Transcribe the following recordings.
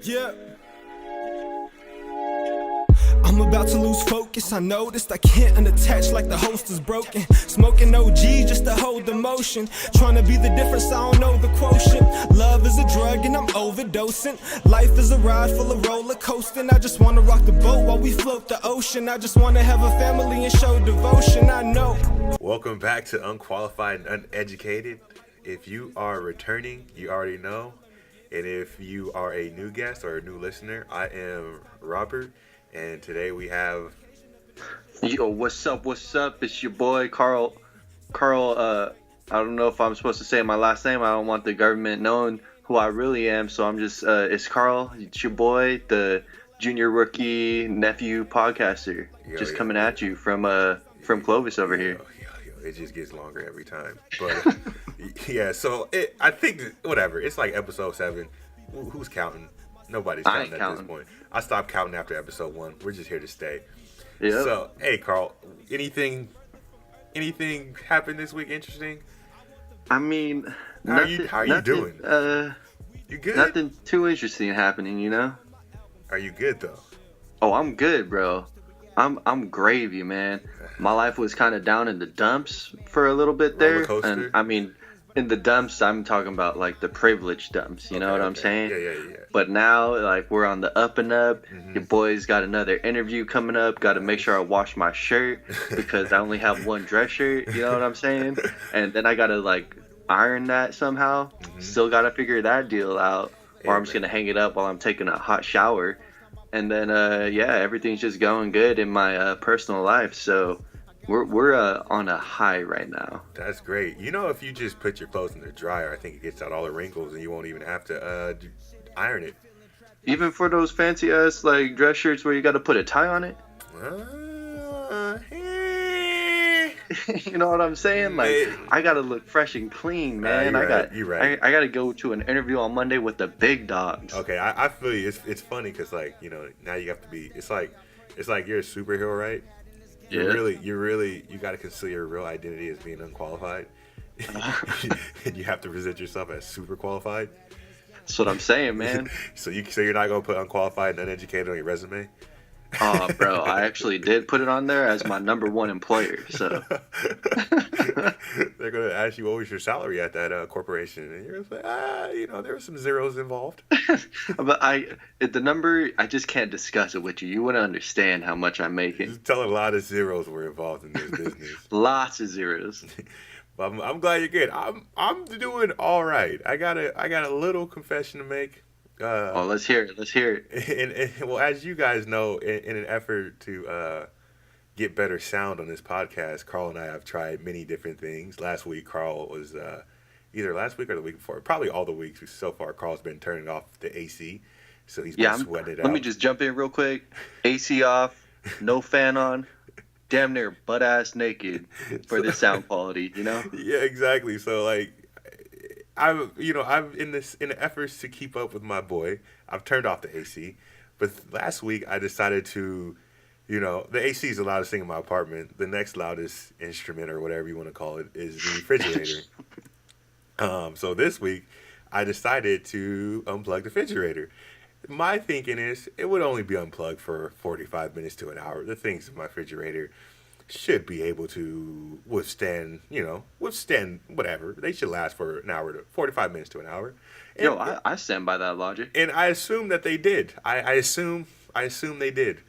Yeah. I'm about to lose focus, I noticed I can't unattach like the host is broken. Smoking OG just to hold the motion. Trying to be the difference, I don't know the quotient. Love is a drug and I'm overdosing. Life is a ride full of roller coasting. I just wanna rock the boat while we float the ocean. I just wanna have a family and show devotion, I know. Welcome back to Unqualified and Uneducated. If you are returning, you already know. And if you are a new guest or a new listener, I am Robert. And today we have... Yo, what's up? It's your boy, Carl. I don't know if I'm supposed to say my last name. I don't want the government knowing who I really am. So I'm just, it's Carl. It's your boy, the junior rookie nephew podcaster. Coming at you from Clovis over here. It just gets longer every time. But yeah, so I think, whatever. It's like episode 7. Who's counting? Nobody's counting at this point. I stopped counting after episode 1. We're just here to stay. Yeah. So, hey, Carl, anything happened this week interesting? I mean, how are you doing? You good? Nothing too interesting happening, you know? Are you good though? Oh, I'm good, bro. I'm gravy, man. My life was kind of down in the dumps for a little bit there. Roller coaster? And I mean, in the dumps, I'm talking about like the privileged dumps. You know what I'm saying? Yeah. But now, like, we're on the up and up. Mm-hmm. Your boy's got another interview coming up. Got to make sure I wash my shirt because I only have one dress shirt. You know what I'm saying? And then I got to like iron that somehow. Mm-hmm. Still got to figure that deal out. Or I'm just man. gonna hang it up while I'm taking a hot shower. And then everything's just going good in my personal life. So we're on a high right now. That's great. You know, if you just put your clothes in the dryer, I think it gets out all the wrinkles and you won't even have to iron it. Even for those fancy ass like dress shirts where you got to put a tie on it. You know what I'm saying? Like, I gotta look fresh and clean, man. You're right. I gotta go to an interview on Monday with the big dogs. Okay, I feel you. It's funny because, like, you know, now you have to be. It's like you're a superhero, right? You got to conceal your real identity as being unqualified, and you have to present yourself as super qualified. That's what I'm saying, man. So you're not gonna put unqualified and uneducated on your resume? Oh, bro, I actually did put it on there as my number one employer. So they're gonna ask you what was your salary at that corporation, and you're gonna say, there were some zeros involved. But the number, I just can't discuss it with you. You wouldn't understand how much I'm making. Just tell a lot of zeros were involved in this business. Lots of zeros. But I'm glad you're good. I'm doing all right. I got a little confession to make. Let's hear it. And well, as you guys know, in an effort to get better sound on this podcast, Carl and I have tried many different things. Last week, Carl was either last week or the week before, probably all the weeks so far. Carl's been turning off the AC, so he's been sweating it out. Let me just jump in real quick. AC off, no fan on, damn near butt ass naked for the sound quality. You know? Yeah, exactly. So like. I'm in the efforts to keep up with my boy. I've turned off the AC, but last week I decided to, the AC is the loudest thing in my apartment. The next loudest instrument or whatever you want to call it is the refrigerator. So this week I decided to unplug the refrigerator. My thinking is it would only be unplugged for 45 minutes to an hour. The things in my refrigerator should be able to withstand whatever. They should last for an hour to 45 minutes to an hour. And, I stand by that logic. And I assume that they did. I assume they did.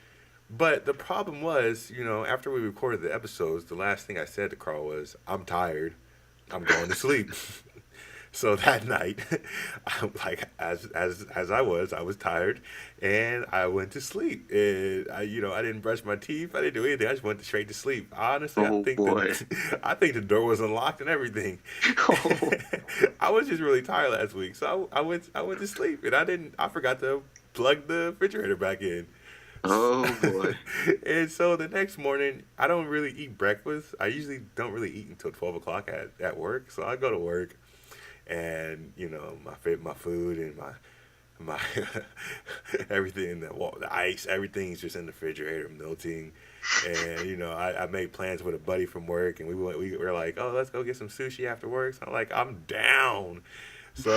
But the problem was, after we recorded the episodes, the last thing I said to Carl was, I'm tired. I'm going to sleep. So that night, as I was tired, and I went to sleep. And I didn't brush my teeth. I didn't do anything. I just went straight to sleep. Honestly, I think the door was unlocked and everything. Oh. I was just really tired last week, so I went to sleep, and I forgot to plug the refrigerator back in. Oh boy! And so the next morning, I don't really eat breakfast. I usually don't really eat until 12 o'clock at work. So I go to work. And my food and my everything, the ice, everything's just in the refrigerator melting. And I made plans with a buddy from work, and we were like, oh, let's go get some sushi after work. So I'm like, I'm down. So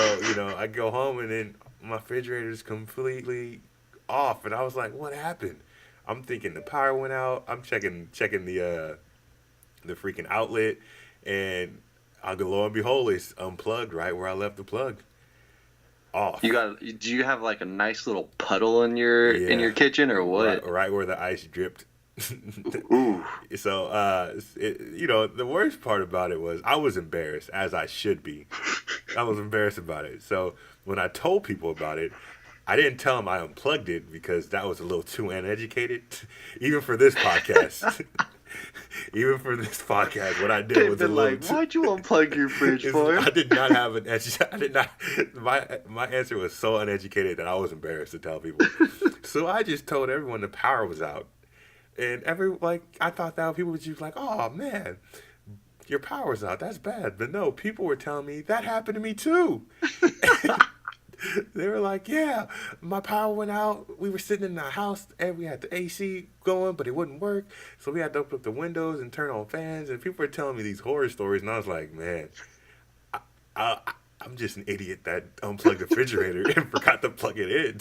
I go home, and then my refrigerator is completely off, and I was like, what happened? I'm thinking the power went out. I'm checking the freaking outlet, and I go, lo and behold, it's unplugged right where I left the plug. Off. Do you have like a nice little puddle in your kitchen or what? Right where the ice dripped. Ooh. So, the worst part about it was I was embarrassed, as I should be. I was embarrassed about it. So when I told people about it, I didn't tell them I unplugged it because that was a little too uneducated, even for this podcast. Even for this podcast, what I did was a little too... Why'd you unplug your fridge for? I did not have an... I did not... My answer was so uneducated that I was embarrassed to tell people. So I just told everyone the power was out. And I thought that people would just like, oh, man, your power's out. That's bad. But no, people were telling me that happened to me too. They were like, yeah, my power went out. We were sitting in the house and we had the AC going, but it wouldn't work. So we had to open up the windows and turn on fans. And people were telling me these horror stories. And I was like, man, I'm just an idiot that unplugged the refrigerator and forgot to plug it in.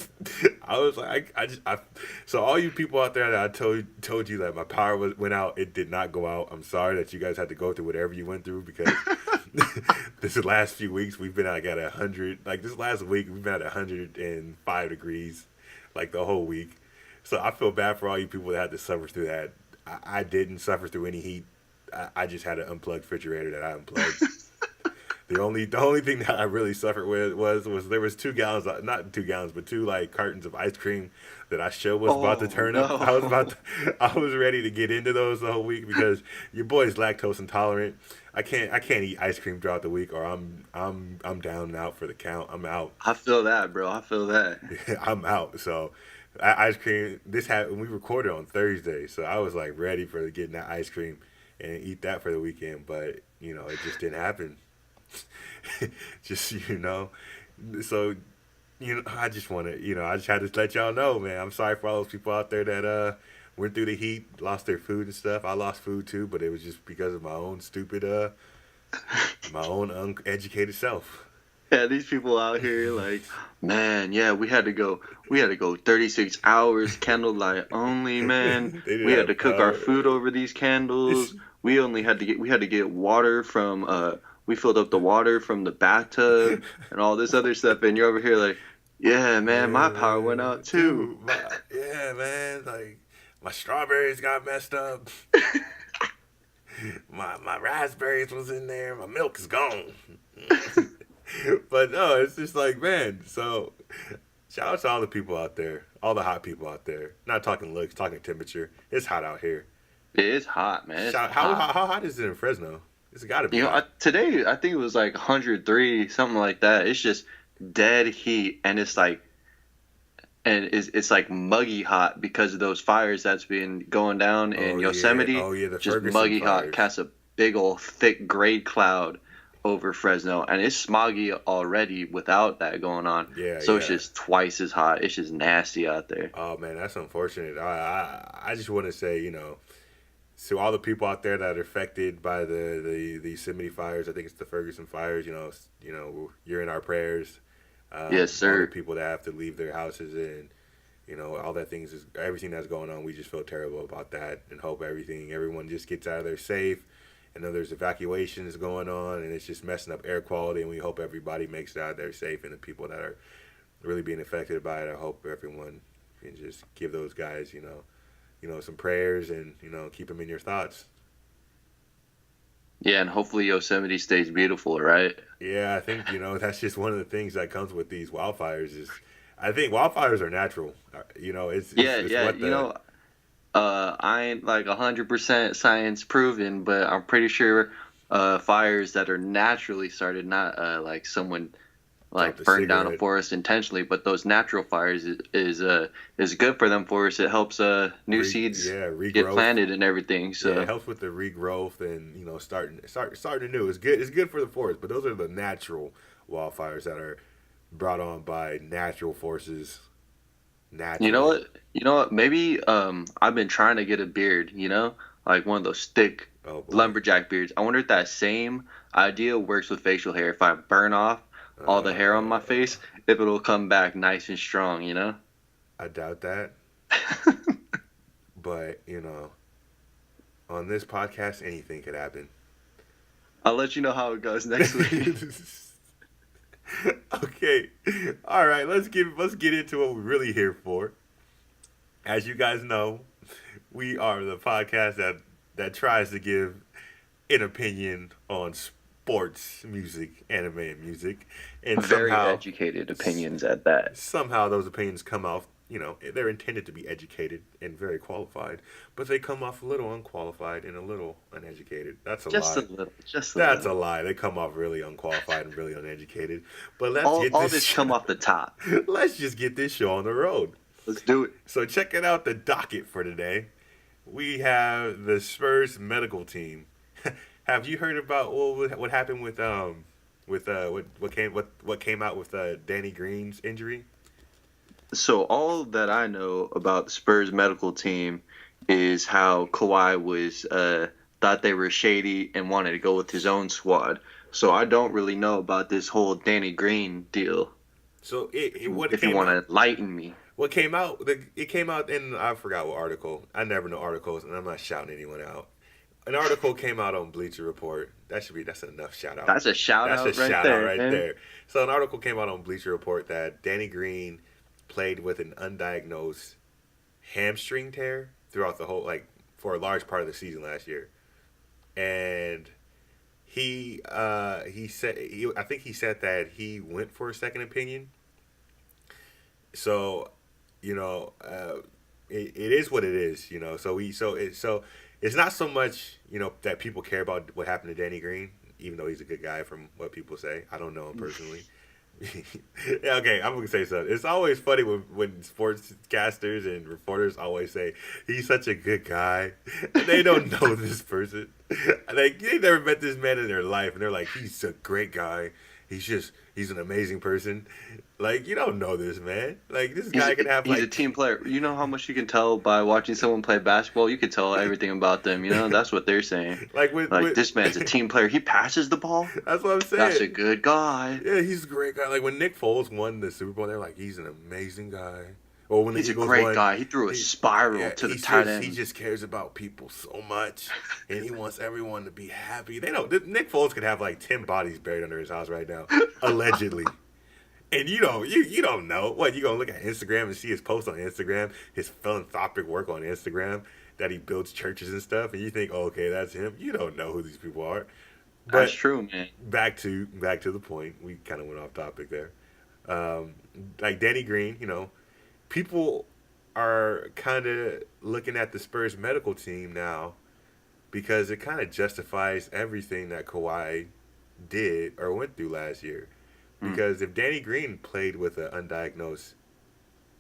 I was like, so all you people out there that I told you that my power went out, it did not go out. I'm sorry that you guys had to go through whatever you went through because this last few weeks we've been at 100. Like this last week we've been at 105 degrees, like the whole week. So I feel bad for all you people that had to suffer through that. I didn't suffer through any heat. I just had an unplugged refrigerator that I unplugged. The only thing that I really suffered with was there was 2 gallons, not 2 gallons, but 2 like cartons of ice cream that I was about to turn up. I was ready to get into those the whole week because your boy's lactose intolerant. I can't eat ice cream throughout the week or I'm down and out for the count. I'm out. I feel that, bro. I feel that. I'm out. So ice cream. This happened. We recorded on Thursday, so I was like ready for getting that ice cream and eat that for the weekend. But it just didn't happen. So I just want to, I just had to let y'all know, man. I'm sorry for all those people out there that went through the heat, lost their food and stuff. I lost food too, but it was just because of my own stupid, my own uneducated self. Yeah, these people out here like, man, yeah, we had to go 36 hours candlelight only, man. We had to cook our food over these candles. We had to get water from we filled up the water from the bathtub and all this other stuff, and you're over here like, yeah, man, my power went out too. Yeah, man, like my strawberries got messed up. my raspberries was in there. My milk is gone. But no, it's just like, man. So shout out to all the people out there, all the hot people out there. Not talking looks, talking temperature. It's hot out here. It is hot, man. How hot is it in Fresno? It's got to be hot. Today I think it was like 103, something like that. It's just dead heat, and it's like, it's like muggy hot because of those fires that's been going down in Yosemite. Oh yeah, the just Ferguson muggy fires. hot casts a big old thick gray cloud over Fresno, and it's smoggy already without that going on. Yeah, so it's just twice as hot. It's just nasty out there. Oh man, that's unfortunate. I just want to say, to all the people out there that are affected by the Yosemite fires, I think it's the Ferguson fires. You're in our prayers. Yes, sir. All the people that have to leave their houses and all that everything that's going on. We just feel terrible about that and hope everyone just gets out of there safe. I know there's evacuations going on and it's just messing up air quality, and we hope everybody makes it out there safe. And the people that are really being affected by it, I hope everyone can just give those guys, some prayers and, keep them in your thoughts. Yeah, and hopefully Yosemite stays beautiful, right? Yeah, I think, that's just one of the things that comes with these wildfires is I think wildfires are natural. I ain't like 100% science proven, but I'm pretty sure fires that are naturally started, not like someone like burned down a forest intentionally, but those natural fires is good for them forests. It helps new seeds get planted and everything. So it helps with the regrowth and starting new. It's good. It's good for the forest, but those are the natural wildfires that are brought on by natural forces. Naturally. You know what? Maybe I've been trying to get a beard. Like one of those thick lumberjack beards. I wonder if that same idea works with facial hair. If I burn off all the hair on my face, if it'll come back nice and strong, you know? I doubt that. But, on this podcast, anything could happen. I'll let you know how it goes next week. Okay. All right, let's get into what we're really here for. As you guys know, we are the podcast that tries to give an opinion on sports, music, anime, and music, and Very somehow educated opinions at that. somehow those opinions come off. They're intended to be educated and very qualified, but they come off a little unqualified and a little uneducated. That's a Just lie. a little. Just a That's little. a lie. They come off really unqualified and really uneducated. But let's All get this come off the top. Let's just get this show on the road. Let's do it. So checking out the docket for today, we have the Spurs Medical Team. Have you heard about what happened with what came out with Danny Green's injury? So all that I know about the Spurs medical team is how Kawhi was thought they were shady and wanted to go with his own squad. So I don't really know about this whole Danny Green deal. So if you want to enlighten me. What came out? It came out in, I forgot what article. I never know articles, and I'm not shouting anyone out. An article came out on Bleacher Report. That's enough shout out. That's a shout out right there. So an article came out on Bleacher Report that Danny Green played with an undiagnosed hamstring tear throughout the whole, for a large part of the season last year. And he said, I think he said that he went for a second opinion. So, it is what it is, So it's not so much, that people care about what happened to Danny Green, even though he's a good guy from what people say. I don't know him personally. Yeah, okay, I'm going to say something. It's always funny when sportscasters and reporters always say, he's such a good guy. And they don't know this person. They never met this man in their life. And they're like, he's a great guy. He's an amazing person. You don't know this man. This guy can have He's a team player. You know how much you can tell by watching someone play basketball? You can tell everything about them, That's what they're saying. This man's a team player. He passes the ball? That's what I'm saying. That's a good guy. Yeah, he's a great guy. When Nick Foles won the Super Bowl, they're like, he's an amazing guy. Or when he's the a Eagles great won, guy. He threw a spiral to the tight end. He just cares about people so much, and he wants everyone to be happy. Nick Foles could have 10 bodies buried under his house right now, allegedly. And you don't know. What, you gonna look at Instagram and see his posts on Instagram, his philanthropic work on Instagram, that he builds churches and stuff, and you think, oh, okay, that's him. You don't know who these people are. But that's true, man. Back to the point. We kind of went off topic there. Danny Green, people are kind of looking at the Spurs medical team now because it kind of justifies everything that Kawhi did or went through last year. Because if Danny Green played with an undiagnosed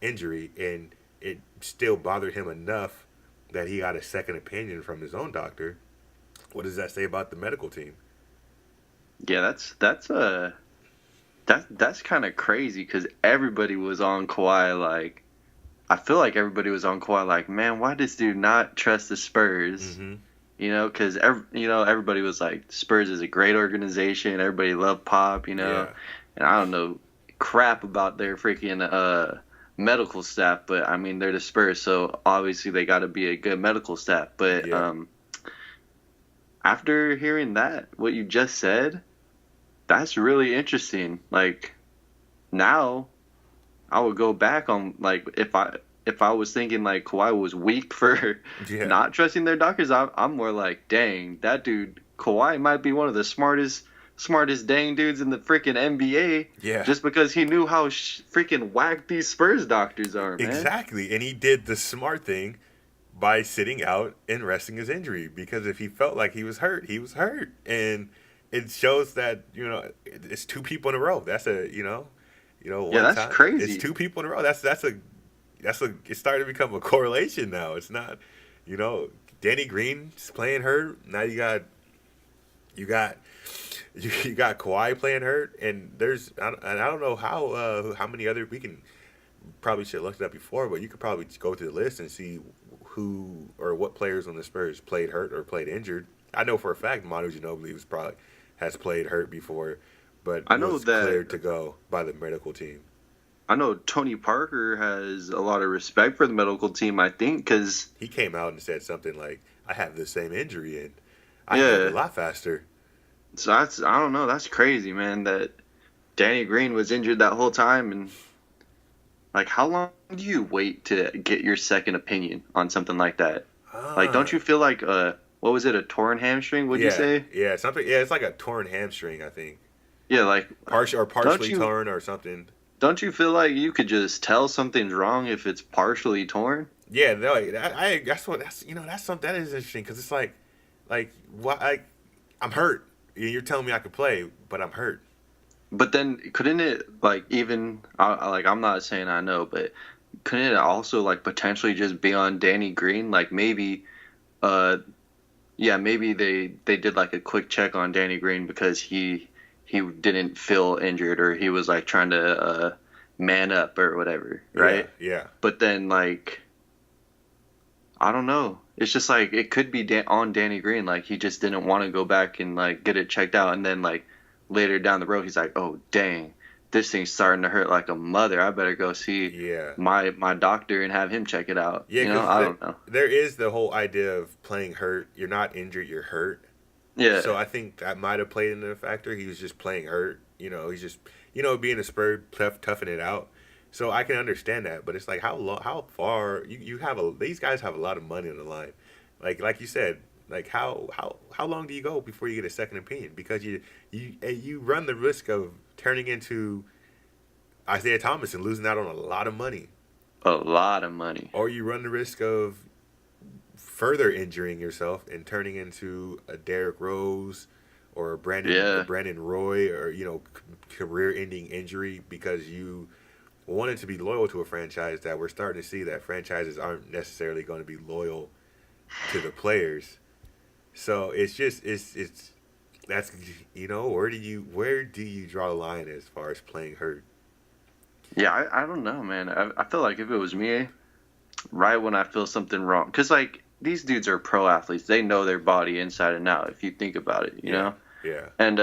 injury and it still bothered him enough that he got a second opinion from his own doctor, what does that say about the medical team? Yeah, that's kind of crazy because everybody was on Kawhi. I feel like everybody was on Kawhi. Man, why does this dude not trust the Spurs? Mm-hmm. Because everybody was like, Spurs is a great organization. Everybody loved Pop. Yeah. And I don't know crap about their freaking medical staff, but I mean they're the Spurs, so obviously they got to be a good medical staff. But after hearing that, what you just said, that's really interesting. Now, I would go back on if I was thinking Kawhi was weak for not trusting their doctors, I'm more like, dang, that dude Kawhi might be one of the smartest dang dudes in the freaking NBA. Yeah. Just because he knew how freaking whack these Spurs doctors are, man. Exactly, and he did the smart thing by sitting out and resting his injury, because if he felt like he was hurt, and it shows that it's two people in a row. That's that's crazy. It's two people in a row. That's it's starting to become a correlation now. It's not, Danny Green's playing hurt. Now you got Kawhi playing hurt, and I don't know how many other, we can probably should have looked it up before, but you could probably go through the list and see who or what players on the Spurs played hurt or played injured. I know for a fact Manu Ginobili has played hurt before, but I know was that cleared to go by the medical team. I know Tony Parker has a lot of respect for the medical team, I think, because He came out and said something like, "I have the same injury and I healed a yeah. lot faster." So I don't know, that's crazy, man. That Danny Green was injured that whole time, and like, how long do you wait to get your second opinion on something like that? Like, don't you feel like what was it, a torn hamstring? Would you say? Yeah, something. Yeah, it's like a torn hamstring, I think. Yeah, like Partially torn or something. don't you feel like you could just tell something's wrong if it's partially torn? Yeah, no, that's something that is interesting because it's like what I'm hurt. You're telling me I could play, but I'm hurt. But then couldn't it like even like I'm not saying I know, but couldn't it also like potentially just be on Danny Green? Like maybe, maybe they did like a quick check on Danny Green because he didn't feel injured or he was like trying to man up or whatever, right? Yeah. But then like I don't know. It's just like it could be on Danny Green. Like he just didn't want to go back and like get it checked out, and then like later down the road he's like, oh dang, this thing's starting to hurt like a mother. I better go see my doctor and have him check it out. Yeah, I don't know. There is the whole idea of playing hurt. You're not injured, you're hurt. Yeah. So I think that might have played into the factor. He was just playing hurt. He's just being a Spurs, toughing it out. So I can understand that, but it's like how far you have these guys have a lot of money on the line, like you said, like how long do you go before you get a second opinion? Because you run the risk of turning into Isaiah Thomas and losing out on a lot of money. A lot of money. Or you run the risk of further injuring yourself and turning into a Derrick Rose or a Brandon Roy or career-ending injury because you wanted to be loyal to a franchise that we're starting to see that franchises aren't necessarily going to be loyal to the players. So it's that's where do you draw the line as far as playing hurt? Yeah, I don't know, man. I feel like if it was me, right when I feel something wrong, because like these dudes are pro athletes, they know their body inside and out. If you think about it, you know. Yeah. And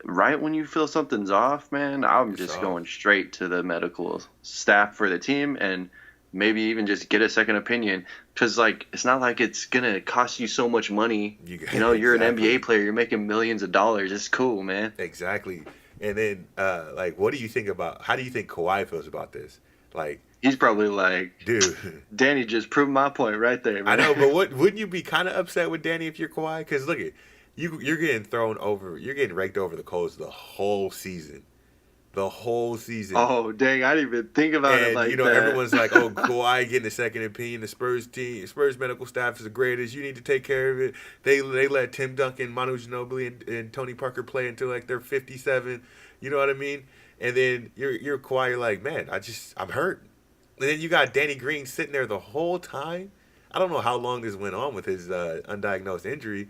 right when you feel something's off, man, I'm just going straight to the medical staff for the team and maybe even just get a second opinion. Because, like, it's not like it's going to cost you so much money. You're an NBA player. You're making millions of dollars. It's cool, man. Exactly. And then, what do you think how do you think Kawhi feels about this? Like, he's probably like, dude, Danny just proved my point right there, man. I know, but wouldn't you be kind of upset with Danny if you're Kawhi? Because look at you're getting you're getting raked over the coals the whole season. The whole season. Oh, dang, I didn't even think about it like that. Everyone's like, oh, Kawhi getting a second opinion. The Spurs medical staff is the greatest. You need to take care of it. They let Tim Duncan, Manu Ginobili, and Tony Parker play until like they're 57. You know what I mean? And then you're Kawhi, you're like, man, I'm hurt. And then you got Danny Green sitting there the whole time. I don't know how long this went on with his undiagnosed injury.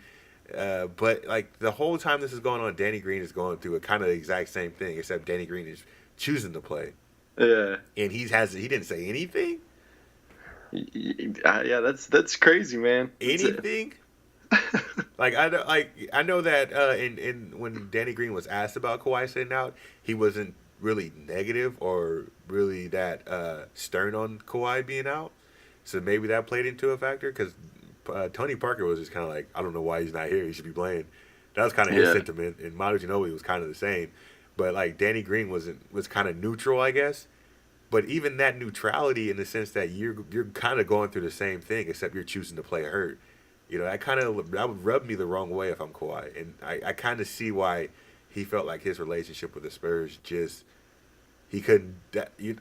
But like the whole time this is going on, Danny Green is going through a kind of the exact same thing, except Danny Green is choosing to play. Yeah. And he didn't say anything. Yeah, that's crazy, man. Anything? I know that in when Danny Green was asked about Kawhi sitting out, he wasn't really negative or really that stern on Kawhi being out. So maybe that played into a factor because Tony Parker was just kind of like, I don't know why he's not here. He should be playing. That was kind of his sentiment, and Manu Ginobili was kind of the same. But like Danny Green was kind of neutral, I guess. But even that neutrality, in the sense that you're kind of going through the same thing, except you're choosing to play hurt. That would rub me the wrong way if I'm Kawhi, and I kind of see why he felt like his relationship with the Spurs he couldn't.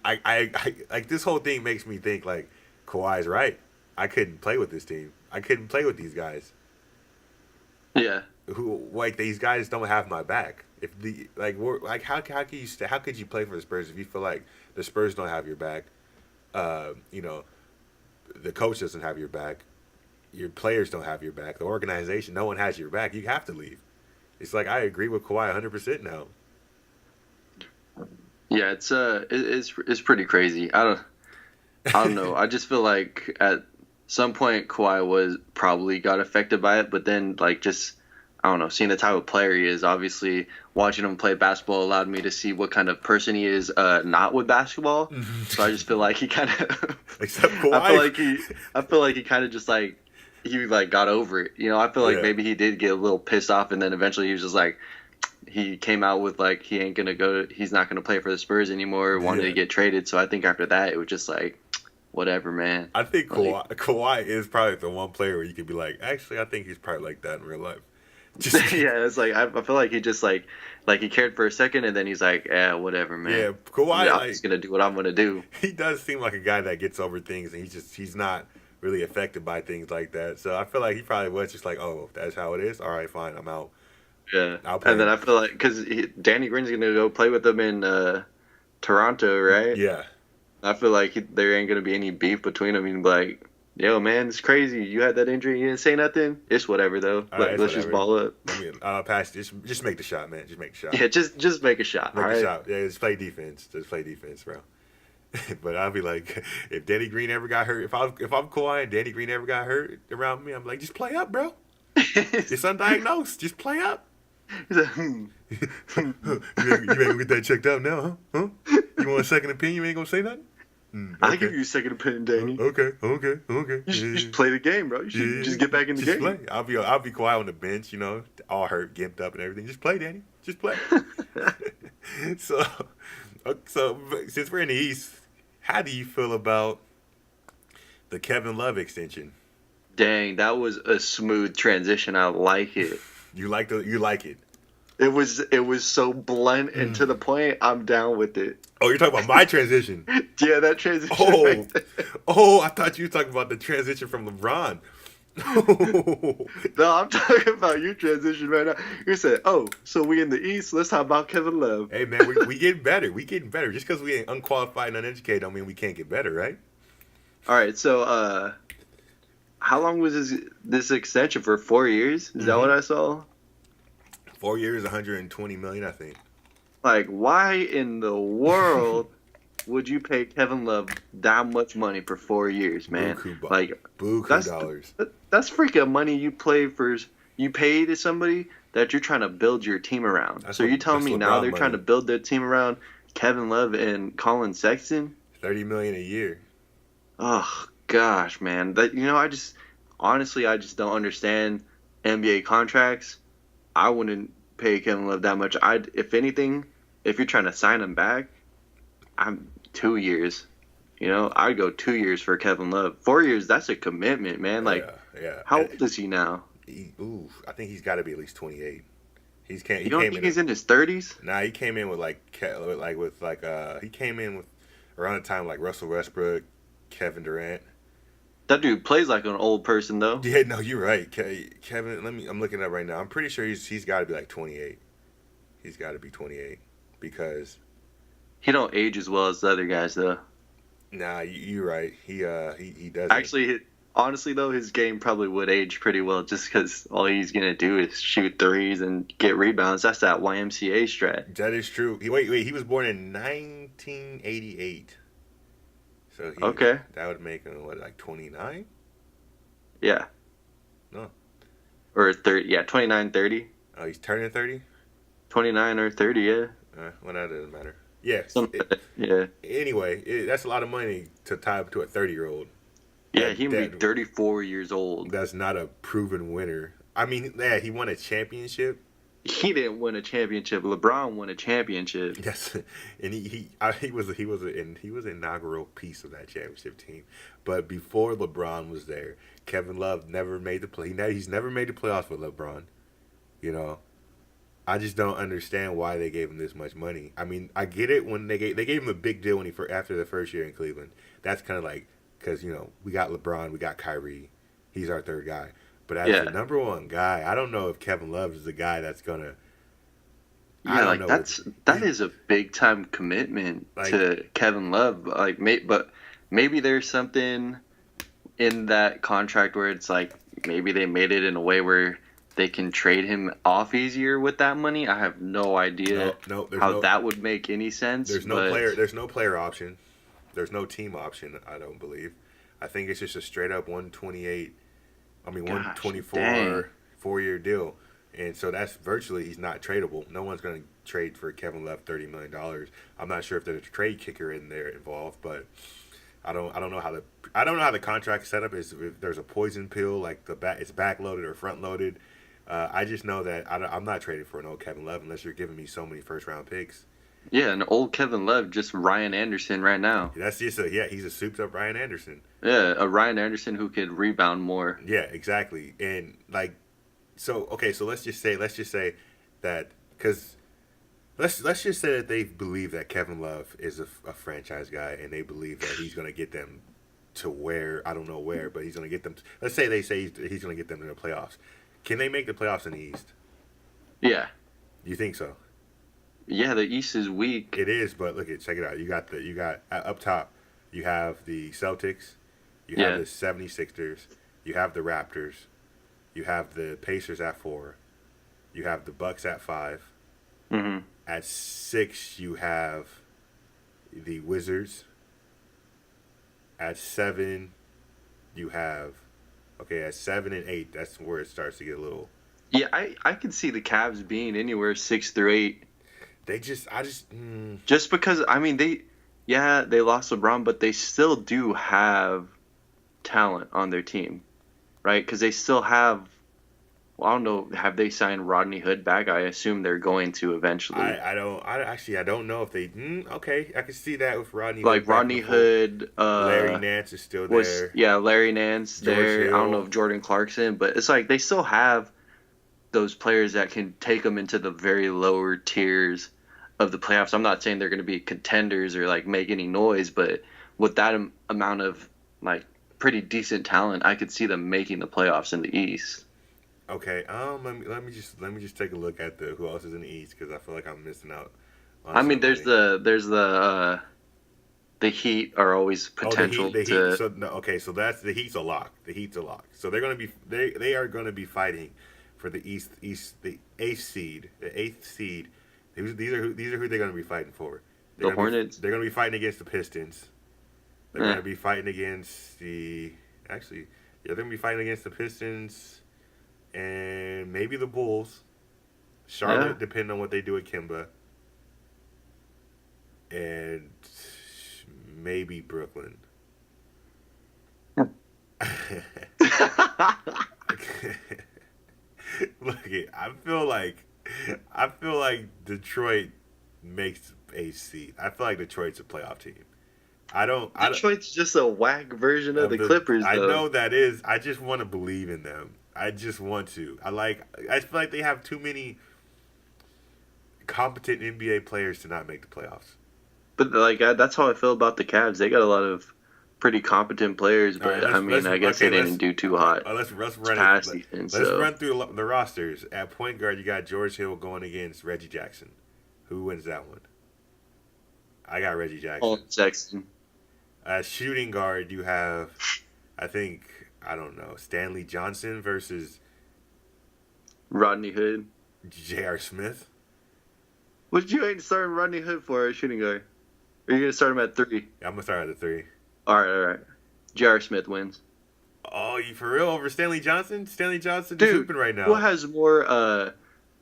Like this whole thing makes me think like Kawhi's right. I couldn't play with this team. I couldn't play with these guys. Yeah. These guys don't have my back. How could you play for the Spurs if you feel like the Spurs don't have your back? The coach doesn't have your back. Your players don't have your back. The organization, no one has your back. You have to leave. It's like I agree with Kawhi 100% now. Yeah, it's pretty crazy. I don't know. I just feel like at some point Kawhi was probably got affected by it, but then like just I don't know, seeing the type of player he is. Obviously, watching him play basketball allowed me to see what kind of person he is not with basketball. So I just feel like he kind of Except Kawhi. I feel like he kind of just like he like got over it. You know, I feel like maybe he did get a little pissed off, and then eventually he was just like he came out with like he's not gonna play for the Spurs anymore. Wanted to get traded. So I think after that it was just like whatever, man. I think Kawhi is probably the one player where you could be like, actually, I think he's probably like that in real life. Yeah, it's like I feel like he just like he cared for a second, and then he's like, yeah, whatever, man. Yeah, Kawhi, I'm just gonna do what I'm gonna do. He does seem like a guy that gets over things, and he's not really affected by things like that. So I feel like he probably was just like, oh, that's how it is. All right, fine, I'm out. Yeah, and then I feel like because Danny Green's gonna go play with them in Toronto, right? Yeah. I feel like there ain't gonna be any beef between them. He'd be like, yo, man, it's crazy. You had that injury. You didn't say nothing. It's whatever though. Let's just ball up. I mean, pass. Just make the shot, man. Just make the shot. Yeah, just make a shot. Make a shot. Yeah, just play defense. Just play defense, bro. But I'll be like, if Danny Green ever got hurt, if I'm Kawhi and Danny Green ever got hurt around me, I'm like, just play up, bro. It's undiagnosed. Just play up. He's like, you ain't gonna get that checked out now, huh? You want a second opinion? You ain't gonna say nothing? Okay. I'll give you a second opinion, Danny. Okay. You should play the game, bro. You should just get back in the game. Play. I'll be quiet on the bench, you know, all hurt, gimped up and everything. Just play, Danny. Just play. So since we're in the East, how do you feel about the Kevin Love extension? Dang, that was a smooth transition. I like it. You like it. It was so blunt and to the point. I'm down with it. Oh, you're talking about my transition. Yeah, that transition. Oh, right there. Oh, I thought you were talking about the transition from LeBron. No, I'm talking about your transition right now. You said, "Oh, so we in the East? Let's talk about Kevin Love." Hey man, we getting better. We getting better. Just because we ain't unqualified and uneducated, don't mean we can't get better, right? All right. So, how long was this extension for? 4 years? Is that what I saw? 4 years, 120 million, I think. Like, why in the world would you pay Kevin Love that much money for 4 years, man? Buku dollars. That's freaking money you pay to somebody that you're trying to build your team around. So you telling me now they're trying to build their team around Kevin Love and Colin Sexton? $30 million a year. Oh gosh, man. I just don't understand NBA contracts. I wouldn't pay Kevin Love that much. If anything, if you're trying to sign him back, I'm 2 years. I'd go 2 years for Kevin Love. 4 years, that's a commitment, man. Like, yeah. How old is he now? I think he's got to be at least 28. You don't think he's in his 30s? Nah, he came in with he came in with around the time like Russell Westbrook, Kevin Durant. That dude plays like an old person though. Yeah, no, you're right, Kevin. I'm looking up right now. I'm pretty sure he's got to be like 28. He's got to be 28 because he don't age as well as the other guys though. Nah, you're right. He doesn't. Actually, honestly though, his game probably would age pretty well just because all he's gonna do is shoot threes and get rebounds. That's that YMCA strat. That is true. He was born in 1988. So okay. That would make him like 29? Yeah. No. Or 30? Yeah, 29, 30. Oh, he's turning 30. 29 or 30, yeah. Well, that doesn't matter. Yes. Yeah. Anyway, that's a lot of money to tie up to a 30-year-old. Yeah, he would be 34 years old. That's not a proven winner. I mean, yeah, he won a championship. He didn't win a championship. LeBron won a championship. Yes, and he was an inaugural piece of that championship team. But before LeBron was there, Kevin Love never made the play. He's never made the playoffs with LeBron. I just don't understand why they gave him this much money. I mean, I get it when they gave him a big deal after the first year in Cleveland. That's kind of like because we got LeBron, we got Kyrie, he's our third guy. But as the number one guy, I don't know if Kevin Love is the guy that's gonna. Yeah, that is a big time commitment to Kevin Love. But maybe there's something in that contract where it's like maybe they made it in a way where they can trade him off easier with that money. I have no idea how that would make any sense. There's no player. There's no player option. There's no team option. I don't believe. I think it's just a straight up 128. 124 4-year deal. And so that's virtually he's not tradable. No one's going to trade for Kevin Love $30 million. I'm not sure if there's a trade kicker in there involved, but I don't know how the contract setup is. If there's a poison pill, like it's backloaded or front loaded. I just know that I'm not trading for an old Kevin Love unless you're giving me so many first round picks. Yeah, an old Kevin Love, just Ryan Anderson right now. That's just he's a souped up Ryan Anderson. Yeah, a Ryan Anderson who could rebound more. Yeah, exactly. And like, so let's just say that because let's just say that they believe that Kevin Love is a franchise guy and they believe that he's going to get them to where, I don't know where, but he's going to get them. Let's say they say he's going to get them to the playoffs. Can they make the playoffs in the East? Yeah. You think so? Yeah, the East is weak. It is, but check it out. You got up top, you have the Celtics, you have the 76ers, you have the Raptors, you have the Pacers at 4, you have the Bucks at 5. Mm-hmm. At 6, you have the Wizards. At 7, you have at 7 and 8. That's where it starts to get a little. Yeah, I could see the Cavs being anywhere 6 through 8. Just because they lost LeBron, but they still do have talent on their team, right? Because they still have. Well, I don't know. Have they signed Rodney Hood back? I assume they're going to eventually. I don't know if they. Okay, I can see that with Rodney. Like Hood Rodney Hood. Larry Nance is still there. Larry Nance George there. Hill. I don't know if Jordan Clarkson, but it's like they still have those players that can take them into the very lower tiers of the playoffs. I'm not saying they're going to be contenders or like make any noise, but with that amount of like pretty decent talent, I could see them making the playoffs in the East. Okay. Let me just take a look at who else is in the East because I feel like I'm missing out. There's the Heat are always potential the to. So that's the Heat's a lock. The Heat's a lock. So they're gonna be they are gonna be fighting for the the eighth seed. These are who they're gonna be fighting for. The Hornets. They're gonna be fighting against the Pistons. They're gonna be fighting against they're gonna be fighting against the Pistons. And maybe the Bulls, Charlotte, depending on what they do at Kemba, and maybe Brooklyn. Look, I feel like Detroit makes a seed. I feel like Detroit's a playoff team. Detroit's just a whack version of the Clippers, though. I know that is. I just want to believe in them. I just want to. I feel like they have too many competent NBA players to not make the playoffs. But that's how I feel about the Cavs. They got a lot of pretty competent players, but I guess they didn't do too hot. Let's run through the rosters. At point guard, you got George Hill going against Reggie Jackson. Who wins that one? I got Reggie Jackson. Paul Jackson. At shooting guard, you have, Stanley Johnson versus Rodney Hood. J.R. Smith. What you ain't starting Rodney Hood for a shooting guard? Or are you going to start him at 3? Yeah, I'm going to start at the 3. All right. J.R. Smith wins. Oh, you for real over Stanley Johnson? Stanley Johnson is hooping right now. Who has more,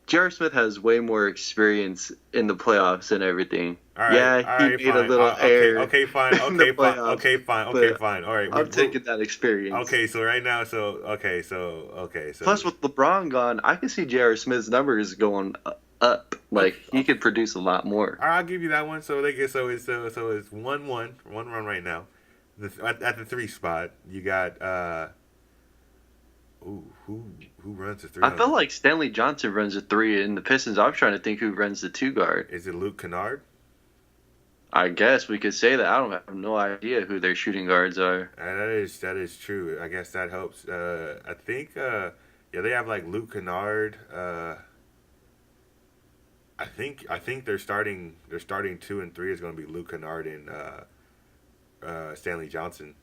J.R. Smith has way more experience in the playoffs and everything. All right, he made a little error. Okay, fine. All right, I'm taking that experience. Okay, so right now, so. Plus, with LeBron gone, I can see J.R. Smith's numbers going up. Like he could produce a lot more. All right, I'll give you that one. So it's 1-1 right now. At the 3 spot, you got who runs the 3? I feel like Stanley Johnson runs the 3 in the Pistons. I'm trying to think who runs the 2 guard. Is it Luke Kennard? I guess we could say that. I have no idea who their shooting guards are. That is true. I guess that helps. I think they have like Luke Kennard. I think they're starting 2 and 3 is going to be Luke Kennard and Stanley Johnson.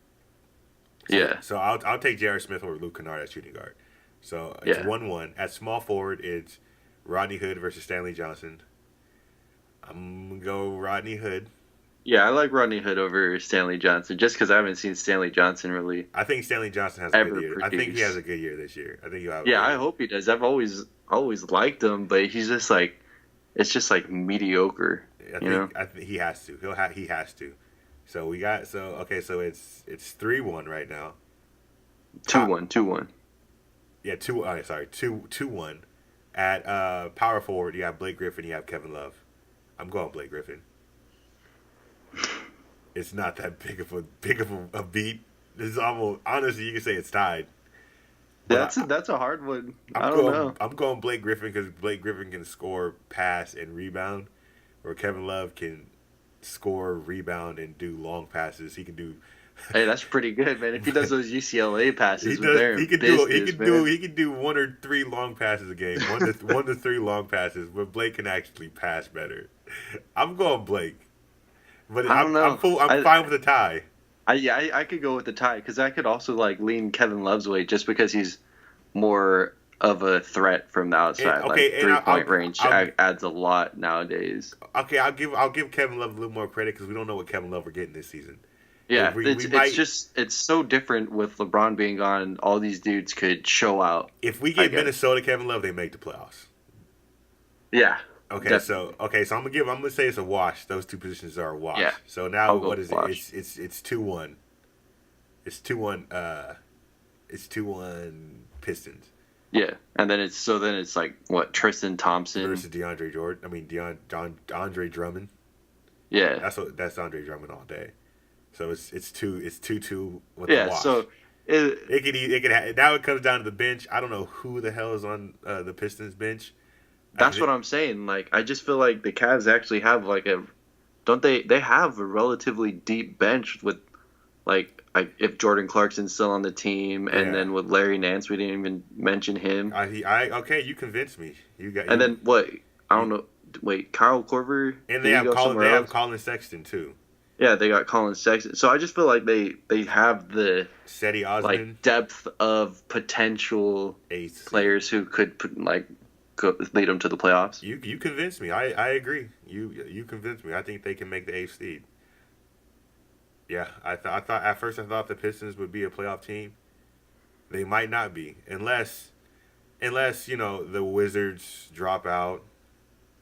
So I'll take J.R. Smith over Luke Kennard at shooting guard. So it's 1-1. At small forward, it's Rodney Hood versus Stanley Johnson. I'm going to go Rodney Hood. Yeah, I like Rodney Hood over Stanley Johnson just because I haven't seen Stanley Johnson really I think Stanley Johnson has a good ever year. I think he has produce. a good year this year. I think he'll have a Yeah, good I year. hope he does. I've always liked him, but he's just like it's just like mediocre, you know? I think he has to. He has to. So we got okay. So it's 3-1 right now. 2-1, 2-1. Yeah, 2-1. At power forward, you have Blake Griffin. You have Kevin Love. I'm going Blake Griffin. It's not that big of a beat. This is almost honestly, you can say it's tied. But That's a hard one. I don't know. I'm going Blake Griffin because Blake Griffin can score, pass, and rebound, where Kevin Love can score, rebound, and do long passes. He can do. Hey, that's pretty good, man. If he does those UCLA passes, He can do 1 or 3 long passes a game. 1 to 3 long passes, but Blake can actually pass better. I'm going Blake, but I don't know. I'm fine with a tie. I could go with the tie because I could also like lean Kevin Love's way just because he's more of a threat from the outside. And, okay, like 3-point range I'll, adds a lot nowadays. Okay, I'll give Kevin Love a little more credit because we don't know what Kevin Love we're getting this season. Yeah, it's so different with LeBron being gone. All these dudes could show out. If we get Minnesota Kevin Love, they make the playoffs. Yeah. Okay, definitely. so I'm gonna say it's a wash. Those two positions are a wash. Yeah, So now what is wash. it? It's 2-1. It's 2-1. It's 2-1 Pistons. Yeah, and then it's like what Tristan Thompson versus DeAndre Jordan. I mean Andre Drummond. Yeah, that's Andre Drummond all day. So it's 2-2 with yeah. a wash. So now it comes down to the bench. I don't know who the hell is on the Pistons bench. That's what I'm saying. Like, I just feel like the Cavs actually have like don't they have a relatively deep bench with like if Jordan Clarkson's still on the team, and then with Larry Nance, we didn't even mention him. Okay, you convinced me. Then what? I don't know. Wait, Kyle Korver, and they have Colin Sexton too. Yeah, they got Colin Sexton. So I just feel like they have the Cedi Osman, like depth of potential players who could lead them to the playoffs. You convinced me. I agree. You convinced me. I think they can make the 8th seed. Yeah, I thought at first the Pistons would be a playoff team. They might not be unless the Wizards drop out.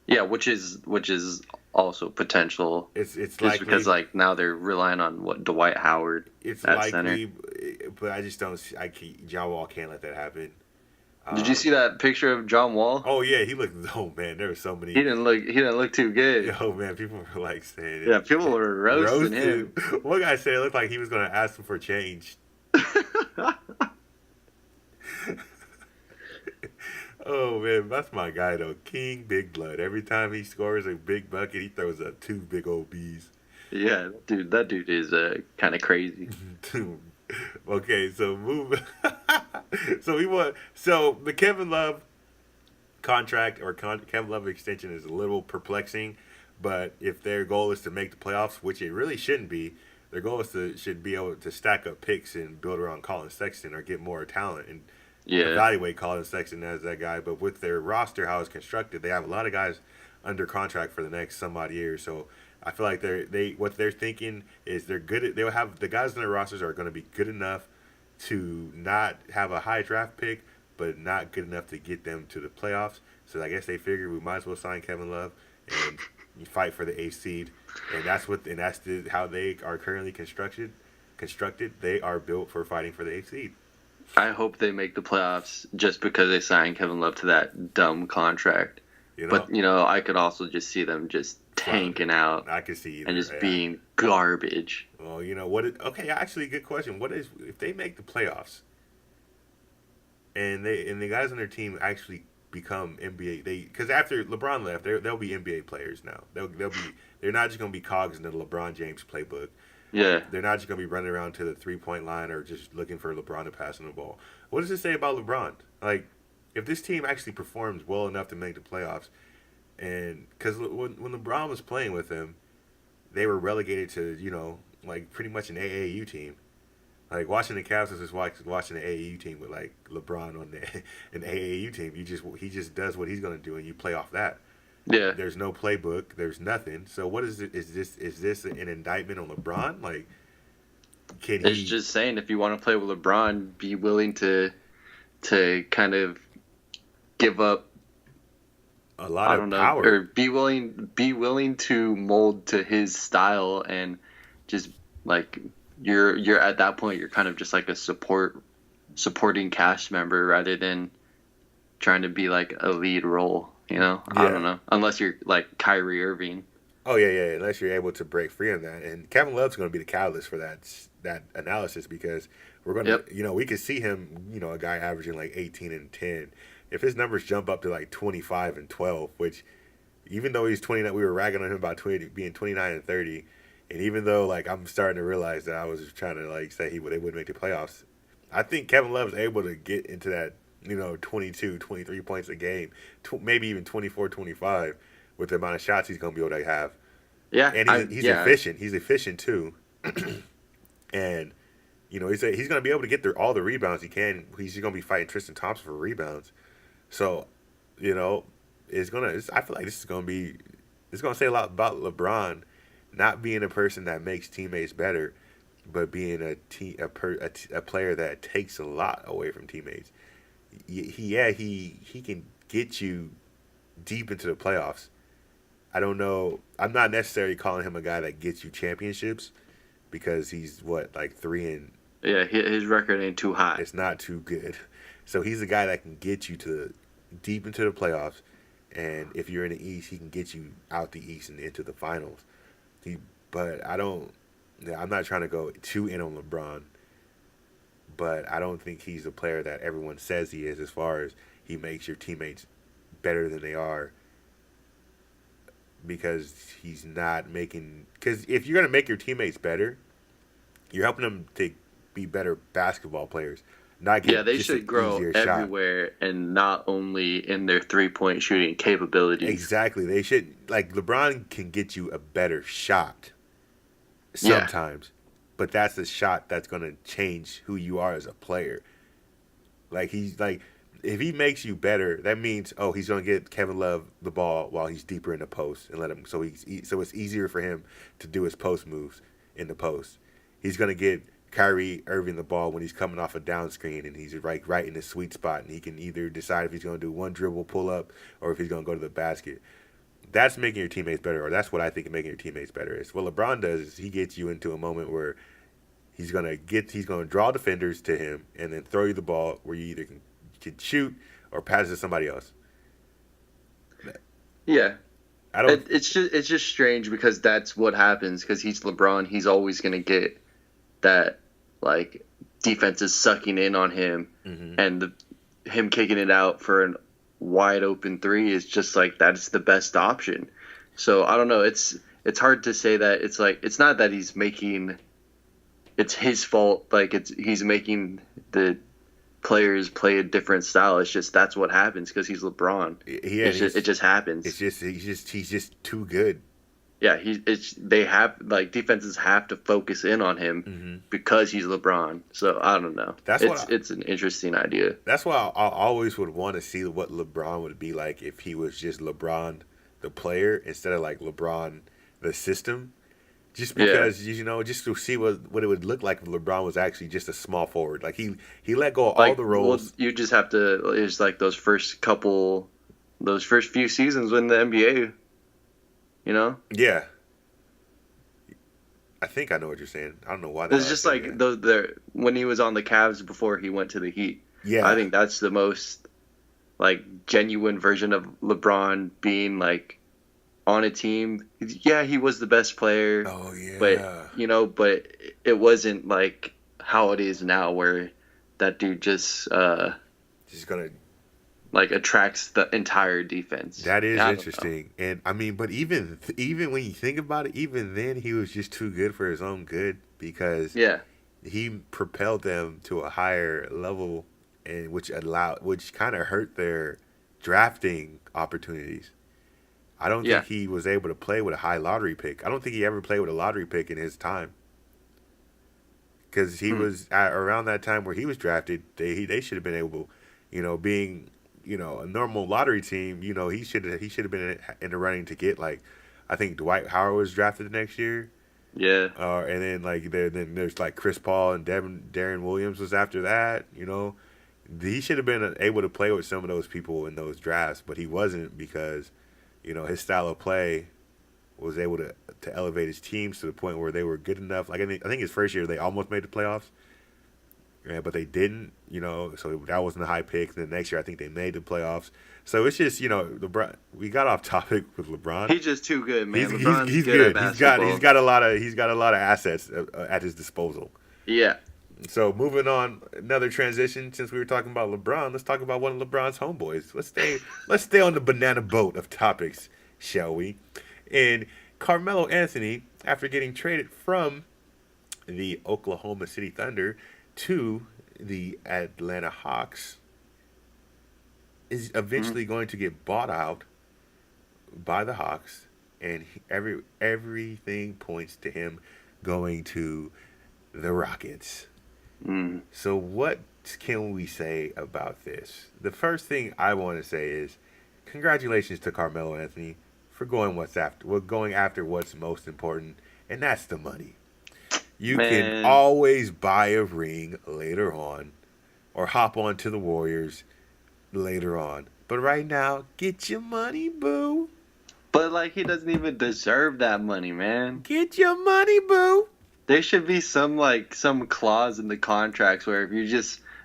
Yeah, which is also potential. It's just likely because like now they're relying on Dwight Howard. It's at likely, center. But I just don't. John Wall can't let that happen. Did you see that picture of John Wall? Oh yeah, he looked. Oh man, there were so many. He didn't look too good. Oh man, people were like saying. Yeah, people were roasting him. One guy said it looked like he was going to ask him for change. Oh man, that's my guy though. King Big Blood. Every time he scores a big bucket, he throws up 2 big old B's. Yeah, dude, that dude is kind of crazy. Okay, so move. So the Kevin Love contract or Kevin Love extension is a little perplexing, but if their goal is to make the playoffs, which it really shouldn't be, their goal should be able to stack up picks and build around Colin Sexton or get more talent and evaluate Colin Sexton as that guy. But with their roster, how it's constructed, they have a lot of guys under contract for the next some odd years. So I feel like what they're thinking is they'll have the guys in their rosters are going to be good enough to not have a high draft pick, but not good enough to get them to the playoffs. So I guess they figure we might as well sign Kevin Love and fight for the 8th seed. And that's how they are currently constructed. They are built for fighting for the 8th seed. I hope they make the playoffs just because they signed Kevin Love to that dumb contract. But I could also just see them just tanking out. I could see either, and just being garbage. Well, okay, actually, good question. What if they make the playoffs and the guys on their team actually become NBA? Because after LeBron left, they'll be NBA players now. They're not just gonna be cogs in the LeBron James playbook. Yeah. They're not just gonna be running around to the 3-point line or just looking for LeBron to pass on the ball. What does it say about LeBron? Like, if this team actually performs well enough to make the playoffs, and because when LeBron was playing with them, they were relegated to like pretty much an AAU team. Like watching the Cavs is just watching an AAU team with like LeBron on an AAU team. He just does what he's gonna do, and you play off that. Yeah. There's no playbook. There's nothing. So what is it? Is this an indictment on LeBron? Like, can It's he just saying if you want to play with LeBron, be willing to kind of give up. a lot I of don't know, power? or be willing to mold to his style, and just like you're at that point, you're kind of just like a supporting cast member rather than trying to be like a lead role. I Yeah. don't know, unless you're like Kyrie Irving. Oh yeah, yeah. Unless you're able to break free on that, and Kevin Love's going to be the catalyst for that analysis because we're going to, Yep. we could see him, a guy averaging like 18 and 10. If his numbers jump up to like 25 and 12, which even though he's 29, we were ragging on him about being 29 and 30, and even though like I'm starting to realize that I was just trying to like say they wouldn't make the playoffs, I think Kevin Love's able to get into that 22, 23 points a game, maybe even 24, 25 with the amount of shots he's going to be able to have. Yeah, And he's yeah, efficient. He's efficient too. And he's going to be able to get all the rebounds he can. He's going to be fighting Tristan Thompson for rebounds. So, it's going to I feel like this is going to be it's going to say a lot about LeBron not being a person that makes teammates better, but being a player that takes a lot away from teammates. He can get you deep into the playoffs. I don't know. I'm not necessarily calling him a guy that gets you championships because he's like 3 and yeah. His record ain't too high. it's not too good. So he's a guy that can get you deep into the playoffs, and if you're in the East, he can get you out the East and into the finals. But I don't. I'm not trying to go too in on LeBron, but I don't think he's a player that everyone says he is as far as he makes your teammates better than they are. Because he's not making. Because if you're going to make your teammates better, you're helping them to be better basketball players. Not get They just should an grow easier shot. everywhere and not only in their 3-point shooting capabilities. Exactly. They should. Like, LeBron can get you a better shot Yeah. sometimes. But that's a shot that's going to change who you are as a player. Like, he's like. If he makes you better, that means he's going to get Kevin Love the ball while he's deeper in the post and let him so it's easier for him to do his post moves in the post. He's going to get Kyrie Irving the ball when he's coming off a down screen and he's right in the sweet spot and he can either decide if he's going to do one dribble pull up or if he's going to go to the basket. That's making your teammates better, or that's what I think making your teammates better is. What LeBron does is he gets you into a moment where he's going to draw defenders to him and then throw you the ball where you either can shoot or pass it to somebody else. Yeah. I don't. It's just strange because that's what happens because he's LeBron. He's always going to get that, like, defense is sucking in on him, and him kicking it out for a wide open three is just like that's the best option. So I don't know. It's hard to say that it's like it's not that it's his fault. Like he's making the players play a different style. It's just that's what happens because he's LeBron. Yeah, it just happens. He's just too good. Yeah, they have like defenses have to focus in on him because he's LeBron. So I don't know. It's an interesting idea. That's why I always would want to see what LeBron would be like if he was just LeBron the player instead of like LeBron the system. Just because just to see what it would look like if LeBron was actually just a small forward. Like he let go of all the roles. Well, you just have to. It's like those first few seasons in the NBA. Yeah. I think I know what you're saying. I don't know why. It's just like when he was on the Cavs before he went to the Heat. Yeah. I think that's the most like genuine version of LeBron being like on a team. Yeah, he was the best player. Oh yeah. But it wasn't like how it is now where that dude just gonna like attracts the entire defense. That is interesting. And I mean, but even when you think about it, even then he was just too good for his own good because he propelled them to a higher level and which kind of hurt their drafting opportunities. I don't think he was able to play with a high lottery pick. I don't think he ever played with a lottery pick in his time. Because he was around that time where he was drafted, they should have been able, being a normal lottery team, he should have been in the running to get like, I think Dwight Howard was drafted the next year. Yeah. And then then there's like Chris Paul and Darren Williams was after that. He should have been able to play with some of those people in those drafts, but he wasn't because, his style of play was able to elevate his teams to the point where they were good enough. Like I think his first year they almost made the playoffs, but they didn't. So that wasn't a high pick. And the next year I think they made the playoffs. So it's just LeBron. We got off topic with LeBron. He's just too good, man. He's good. He's got a lot of assets at his disposal. Yeah. So moving on, another transition. Since we were talking about LeBron, let's talk about one of LeBron's homeboys. Let's stay on the banana boat of topics, shall we? And Carmelo Anthony, after getting traded from the Oklahoma City Thunder to the Atlanta Hawks, is eventually going to get bought out by the Hawks, and everything points to him going to the Rockets. So what can we say about this? The first thing I want to say is congratulations to Carmelo Anthony for going after what's most important, and that's the money. You can always buy a ring later on or hop on to the Warriors later on. But right now, get your money, boo. But he doesn't even deserve that money, man. Get your money, boo. There should be some clause in the contracts where if you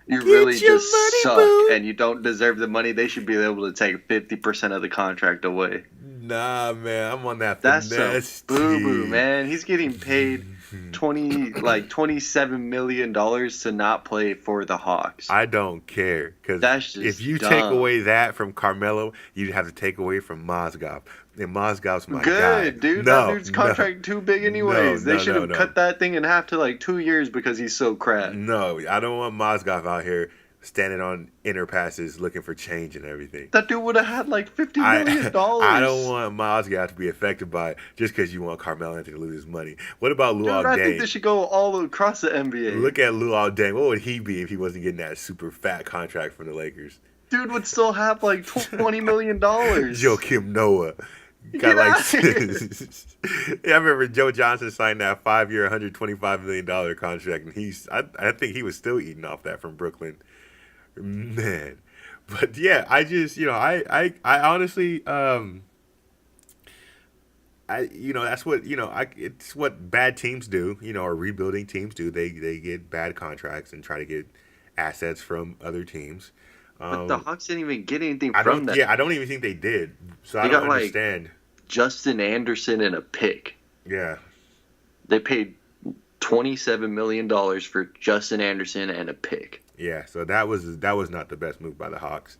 really just suck boo. And you don't deserve the money, they should be able to take 50% of the contract away. Nah, man, I'm on that. That's a boo-boo, man. He's getting paid $27 million to not play for the Hawks. I don't care, because if you dumb. take away that from Carmelo, you'd have to take away from Mozgov. And Mozgov's my guy. Good, dude. That dude's contract too big anyways. They should have cut that thing in half to 2 years because he's so crap. No, I don't want Mozgov out here standing on inner passes looking for change and everything. That dude would have had $50 million. I don't want Mozgov to be affected by it just because you want Carmelo Anthony to lose his money. What about Luol Deng? I think they should go all across the NBA. Look at Luol Deng. What would he be if he wasn't getting that super fat contract from the Lakers? Dude would still have $20 million. Joakim Noah. Got I remember Joe Johnson signed that 5-year, $125 million contract, and I think he was still eating off that from Brooklyn. Man. But yeah, I just, I honestly, that's what, it's what bad teams do, or rebuilding teams do. They get bad contracts and try to get assets from other teams. But the Hawks didn't even get anything from that. Yeah, I don't even think they did. So I don't understand. Justin Anderson and a pick. Yeah. They paid $27 million for Justin Anderson and a pick. Yeah, so that was not the best move by the Hawks.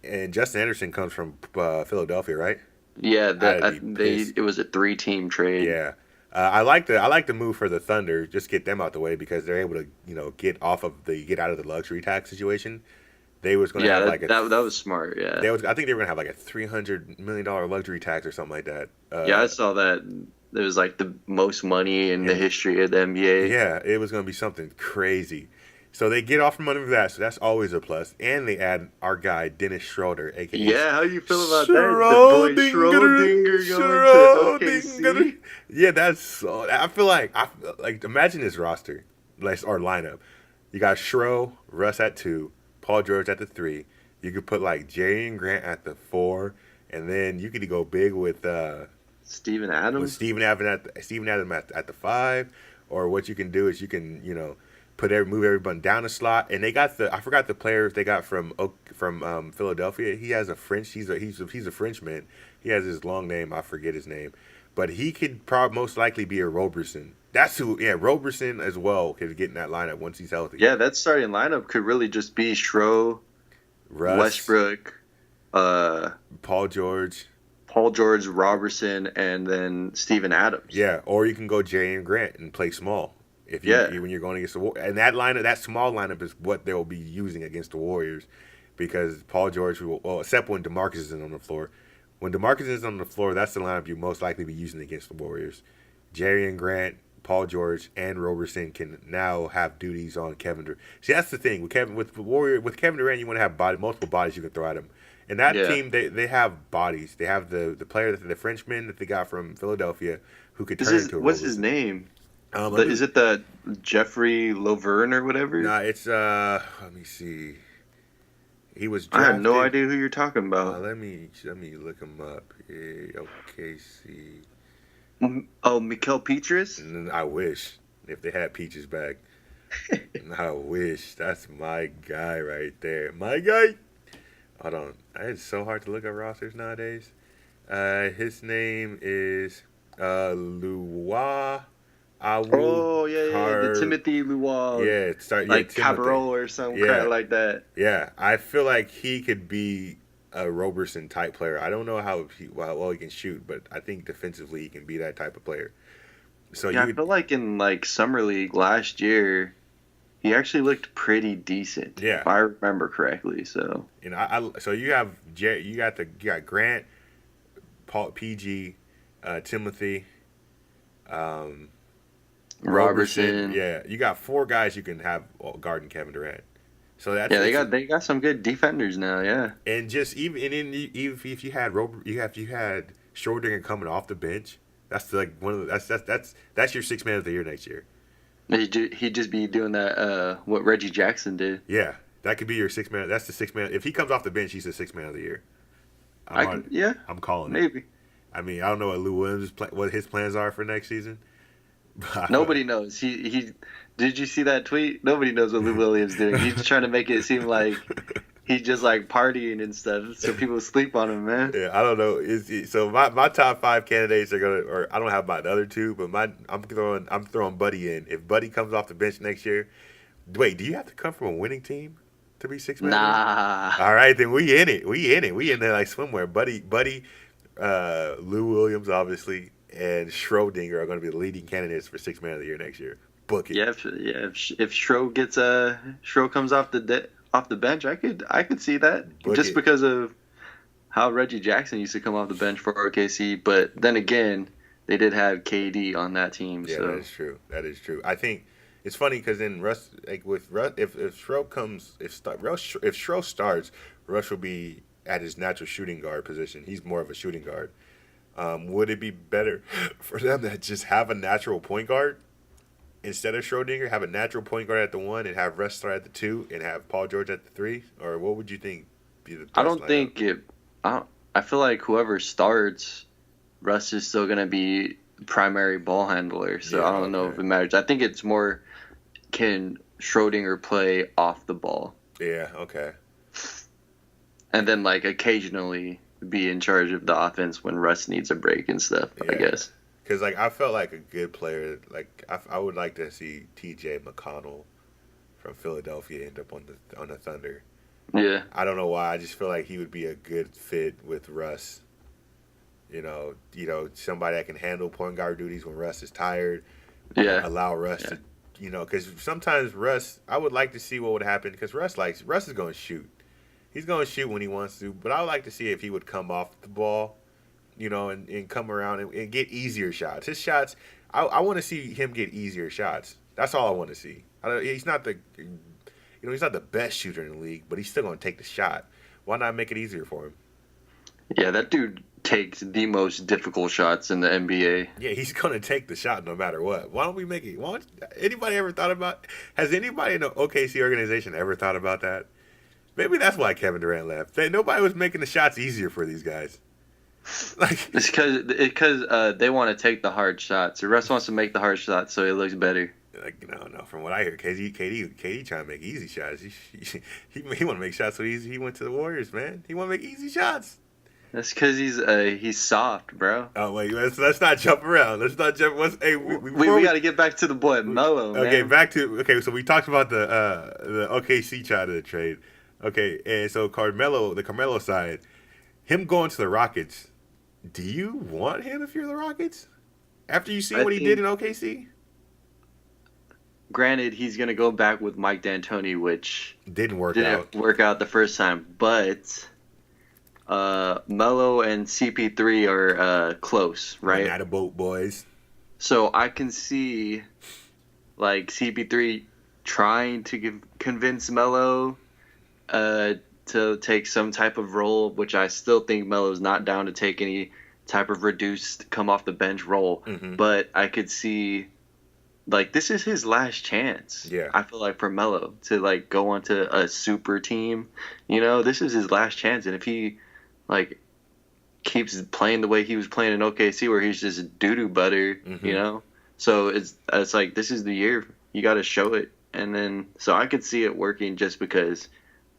And Justin Anderson comes from Philadelphia, right? Yeah, it was a 3-team trade. Yeah. I like the move for the Thunder. Just get them out the way because they're able to get out of the luxury tax situation. They was going to have that was smart. Yeah, I think they were going to have a $300 million luxury tax or something like that. I saw that. It was the most money in the history of the NBA. Yeah, it was going to be something crazy. So they get off from under that, so that's always a plus. And they add our guy Dennis Schroeder, aka how you feel about that? The boy Schrodinger going to OKC. Yeah, I feel like imagine this roster, or lineup. You got Schro, Russ at 2, Paul George at the 3. You could put Jarian Grant at the 4, and then you could go big with Steven Adams. With Steven Adams at the 5, or what you can do is you can move everyone down the slot, and they got I forgot the players they got from Philadelphia. He has a French. He's a Frenchman. He has his long name. I forget his name, but he could most likely be a Roberson. That's who. Yeah, Roberson as well could get in that lineup once he's healthy. Yeah, that starting lineup could really just be Schro, Russ, Westbrook, Paul George, Robertson, and then Steven Adams. Yeah, or you can go Jarian Grant and play small. When you're going against the Warriors. And that small lineup is what they'll be using against the Warriors, because Paul George except when DeMarcus isn't on the floor. When DeMarcus is on the floor, that's the lineup you most likely be using against the Warriors. Jarian Grant, Paul George and Roberson can now have duties on Kevin Durant. See, that's the thing with Kevin Durant, you want to have multiple bodies you can throw at him. And that team, they have bodies. They have the player, the Frenchman that they got from Philadelphia, who could turn into a What's Roberson. his name? Is it the Jeffrey Laverne or whatever? Nah, it's let me see. He was drafted. I have no idea who you're talking about. Let me look him up. OKC. Oh, Mikael Petrus? I wish if they had Peaches back. I wish. That's my guy right there. My guy. Hold on. It's so hard to look up rosters nowadays. His name is Lua. Oh yeah, the Timothy Luau. Yeah, Cabarro or something kind of like that. Yeah, I feel like he could be a Roberson type player. I don't know how well he can shoot, but I think defensively he can be that type of player. So I feel like in summer league last year, he actually looked pretty decent. Yeah, if I remember correctly. So so you got Grant, Paul, PG, Timothy. Robertson. Yeah, you got 4 guys you can have guarding Kevin Durant. So that's they got some good defenders now. Yeah, and just even if you had Schrodinger coming off the bench, that's like that's your 6th man of the year next year. He'd just be doing that what Reggie Jackson did. Yeah, that could be your 6th man. That's the 6th man. If he comes off the bench, he's the 6th man of the year. I'm calling maybe. it. I mean, I don't know what Lou Williams what his plans are for next season. Nobody knows. He did you see that tweet? Nobody knows what Lou Williams doing. He's trying to make it seem like he's just partying and stuff, so people sleep on him, man. Yeah, I don't know. So my top 5 candidates are gonna, or I don't have my other 2, but I'm throwing Buddy in. If Buddy comes off the bench next year, wait, do you have to come from a winning team to be 6 man? Nah. All right, then we in it. We in there like swimwear. Buddy, Lou Williams obviously, and Schrodinger are going to be the leading candidates for 6th man of the year next year. Book it. Yeah, if Schro gets Schro comes off the bench, I could see that. Book just it. because of how Reggie Jackson used to come off the bench for OKC, but then again, they did have KD on that team. Yeah, so. That is true. I think it's funny because in Russ, if Schro comes, if Schro starts, Russ will be at his natural shooting guard position. He's more of a shooting guard. Would it be better for them to just have a natural point guard instead of Schrodinger, have a natural point guard at the 1 and have Russ start at the 2 and have Paul George at the 3? Or what would you think be the best I don't lineup? think it – I feel like whoever starts, Russ is still going to be primary ball handler, so I don't know if it matters. I think it's more can Schrodinger play off the ball. Yeah, okay. And then, occasionally – be in charge of the offense when Russ needs a break and stuff, I guess. Because, I felt like a good player. I would like to see CJ McCollum from Philadelphia end up on the Thunder. Yeah. I don't know why. I just feel like he would be a good fit with Russ. You know, somebody that can handle point guard duties when Russ is tired. Yeah. Allow Russ to, because sometimes Russ, I would like to see what would happen because Russ is going to shoot. He's going to shoot when he wants to, but I would like to see if he would come off the ball, and come around and get easier shots. His shots, I want to see him get easier shots. That's all I want to see. He's not he's not the best shooter in the league, but he's still going to take the shot. Why not make it easier for him? Yeah, that dude takes the most difficult shots in the NBA. Yeah, he's going to take the shot no matter what. Why don't we make it? Anybody ever thought about? Has anybody in the OKC organization ever thought about that? Maybe that's why Kevin Durant left. Nobody was making the shots easier for these guys. It's because they want to take the hard shots. Russ wants to make the hard shots so it looks better. No. From what I hear, KD trying to make easy shots. He want to make shots so easy. He went to the Warriors, man. He want to make easy shots. That's because he's soft, bro. Oh wait, let's not jump around. Let's not jump. We got to get back to the boy Melo. Okay, man. So we talked about the OKC side of the trade. Okay, and so the Carmelo side, him going to the Rockets, do you want him if you're the Rockets? After you see what he did in OKC? Granted, he's going to go back with Mike D'Antoni, which didn't work out the first time, but Melo and CP3 are close, right? Not a boat, boys. So I can see like CP3 trying to convince Melo to take some type of role, which I still think Melo's not down to take any type of reduced come off the bench role. Mm-hmm. But I could see like this is his last chance. Yeah. I feel like for Melo to like go onto a super team, you know, this is his last chance. And if he like keeps playing the way he was playing in OKC, where he's just doo-doo butter, Mm-hmm. you know, so it's like this is the year you got to show it. And then so I could see it working just because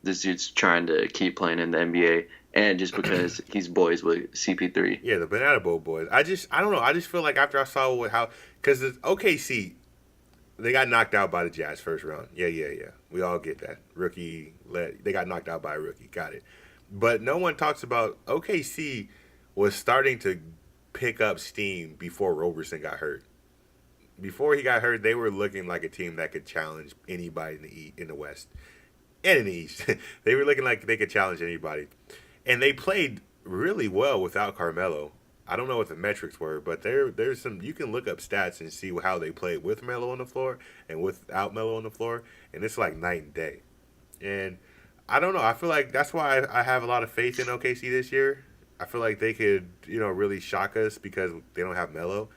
this dude's trying to keep playing in the NBA, and just because he's boys with CP3. Yeah, the Banana Boat boys. I don't know. I just feel like after I saw because the OKC, they got knocked out by the Jazz first round. Yeah. We all get that. They got knocked out by a rookie. Got it. But no one talks about OKC was starting to pick up steam before Roberson got hurt. Before he got hurt, they were looking like a team that could challenge anybody in the West and in the East. They were looking like they could challenge anybody. And they played really well without Carmelo. I don't know what the metrics were, but there's some, you can look up stats and see how they played with Melo on the floor and without Melo on the floor, and it's like night and day. And I don't know. I feel like that's why I have a lot of faith in OKC this year. I feel like they could, really shock us because they don't have Melo.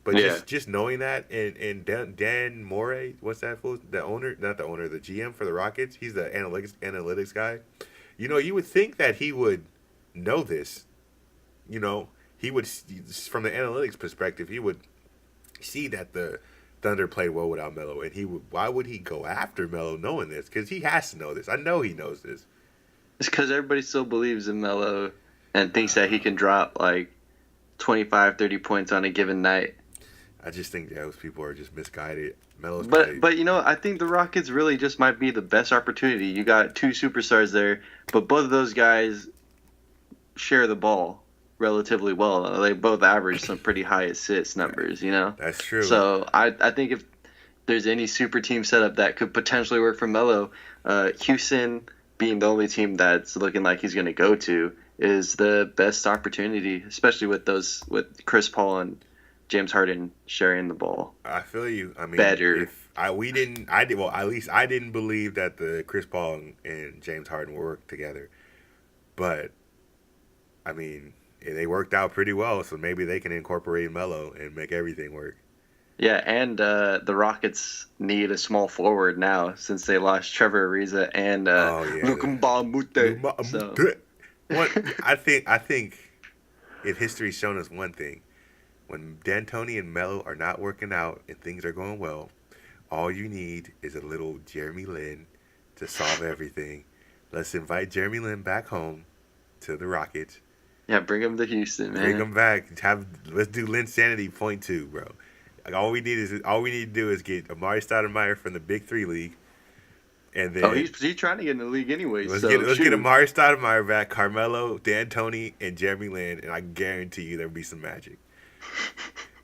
But just knowing that, and Dan Morey, what's that fool? The owner, not the owner, the GM for the Rockets. He's the analytics guy. You would think that he would know this. He would, from the analytics perspective, he would see that the Thunder played well without Melo, and why would he go after Melo knowing this? Because he has to know this. I know he knows this. It's because everybody still believes in Melo and thinks that he can drop like 25, 30 points on a given night. I just think those people are just misguided. Melo's But I think the Rockets really just might be the best opportunity. You got two superstars there, but both of those guys share the ball relatively well. They both average some pretty high assist numbers, That's true. So I think if there's any super team setup that could potentially work for Melo, Houston being the only team that's looking like he's going to go to is the best opportunity, especially with Chris Paul and James Harden sharing the ball. I feel you. I mean, better. At least I didn't believe that the Chris Paul and James Harden would work together. But, I mean, they worked out pretty well, so maybe they can incorporate Melo and make everything work. Yeah, and the Rockets need a small forward now since they lost Trevor Ariza and Lukumba Mute. So. I think if history's shown us one thing, when D'Antoni and Melo are not working out and things are going well, all you need is a little Jeremy Lin to solve everything. Let's invite Jeremy Lin back home to the Rockets. Yeah, bring him to Houston, man. Bring him back. Let's do Linsanity .2, bro. Like all we need to do is get Amari Stoudemire from the Big Three League, and then he's trying to get in the league anyway. Let's get Amari Stoudemire back, Carmelo, D'Antoni, and Jeremy Lin, and I guarantee you there'll be some magic.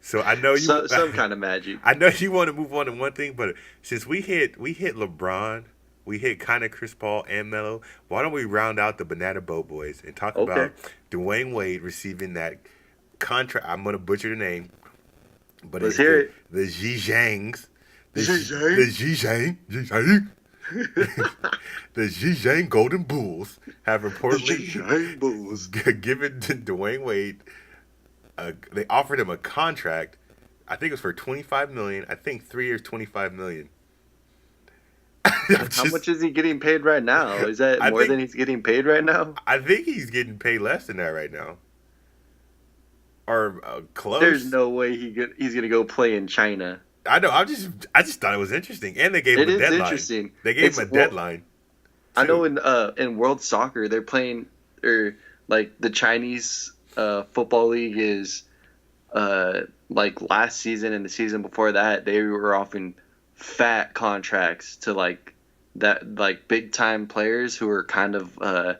So I know you some kind of magic. I know you want to move on to one thing, but since we hit LeBron, we hit kind of Chris Paul and Melo, why don't we round out the Banana Boat Boys and talk about Dwayne Wade receiving that contract? I'm gonna butcher the name, but let's hear it. The Zhejiangs, the Zhejiang Golden Bulls have reportedly given Dwayne Wade. They offered him a contract. I think it was for $25 million. I think 3 years, $25 million. How much is he getting paid right now? Is that more than he's getting paid right now? I think he's getting paid less than that right now, or close. There's no way he's gonna go play in China. I know. I just thought it was interesting, and they gave him a deadline. It is interesting. They gave him a deadline. I know in World Soccer they're playing, or like the Chinese football league is like last season and the season before that they were offering fat contracts to like big time players who are kind of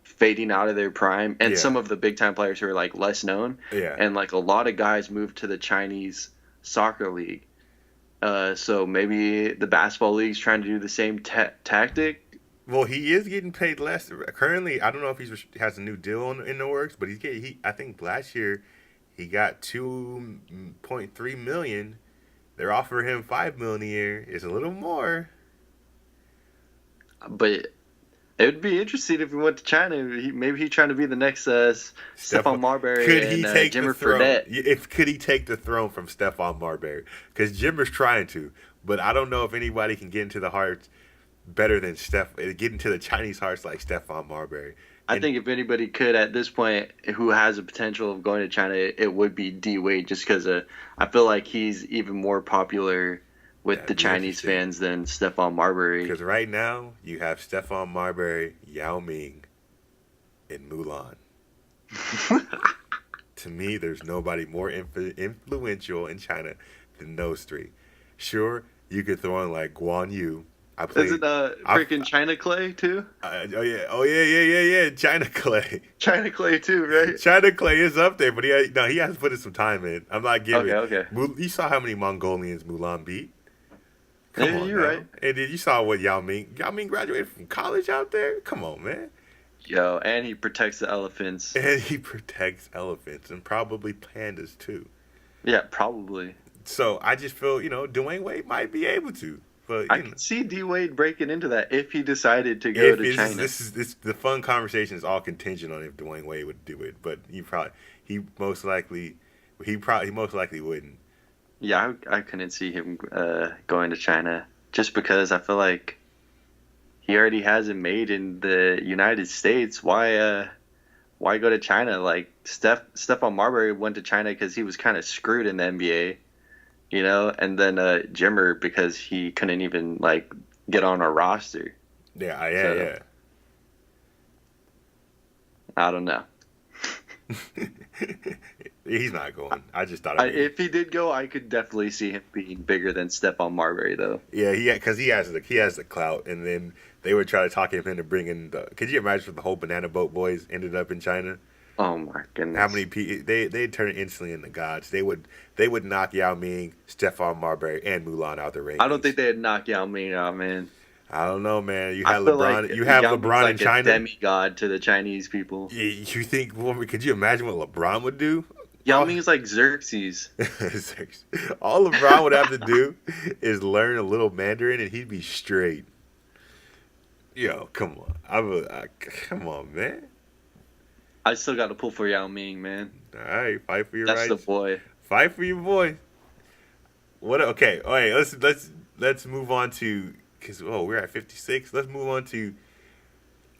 fading out of their prime, and some of the big time players who are like less known. Yeah. And like a lot of guys moved to the Chinese soccer league. So maybe the basketball league's trying to do the same tactic. Well, he is getting paid less currently. I don't know if he has a new deal in the works, but I think last year He got 2.3 million. They're offering him 5 million a year. It's a little more. But it would be interesting if he went to China. Maybe he's trying to be the next Stephon Marbury could and he take the Jimmer throne? Fredette. Could he take the throne from Stephon Marbury? Because Jimmer's trying to, but I don't know if anybody can get into the hearts better than get into the Chinese hearts like Stephon Marbury. I think if anybody could at this point who has a potential of going to China, it would be D Wade, just because I feel like he's even more popular with the Chinese fans than Stephon Marbury. Because right now you have Stephon Marbury, Yao Ming, and Mulan. To me, there's nobody more influential in China than those three. Sure, you could throw in like Guan Yu. Isn't freaking China Clay too? Oh yeah. China Clay. China Clay too, right? China Clay is up there, but he has to put in some time in. I'm not giving. Okay. You saw how many Mongolians Mulan beat. Come on, you're right. And then you saw what Yao Ming graduated from college out there. Come on, man. Yo, and he protects the elephants. And he protects elephants and probably pandas too. Yeah, probably. So I just feel, Dwayne Wade might be able to. But I can see D Wade breaking into that if he decided to go to China. The fun conversation is all contingent on if Dwayne Wade would do it, but he most likely wouldn't. Yeah, I couldn't see him going to China just because I feel like he already has it made in the United States. Why go to China? Like Stephon Marbury went to China because he was kind of screwed in the NBA. And then Jimmer because he couldn't even get on a roster. Yeah. I don't know. He's not going. I just thought if he did go, I could definitely see him being bigger than Stephon Marbury, though. Yeah, because he has the clout, and then they would try to talk him into bringing the. Could you imagine if the whole Banana Boat Boys ended up in China? Oh my goodness! How many people they'd turn instantly into gods? They would knock Yao Ming, Stephon Marbury, and Mulan out the ring. I don't think they'd knock Yao Ming out, man. I don't know, man. You have LeBron. You have Yao LeBron Ming's in China. A demigod to the Chinese people. You think? Well, could you imagine what LeBron would do? Yao Ming is like Xerxes. All LeBron would have to do is learn a little Mandarin, and he'd be straight. Yo, come on! Come on, man. I still got to pull for Yao Ming, man. All right, fight for your rights. That's the boy. Fight for your boy. What? Okay, all right. Let's move on to we're at 56. Let's move on to.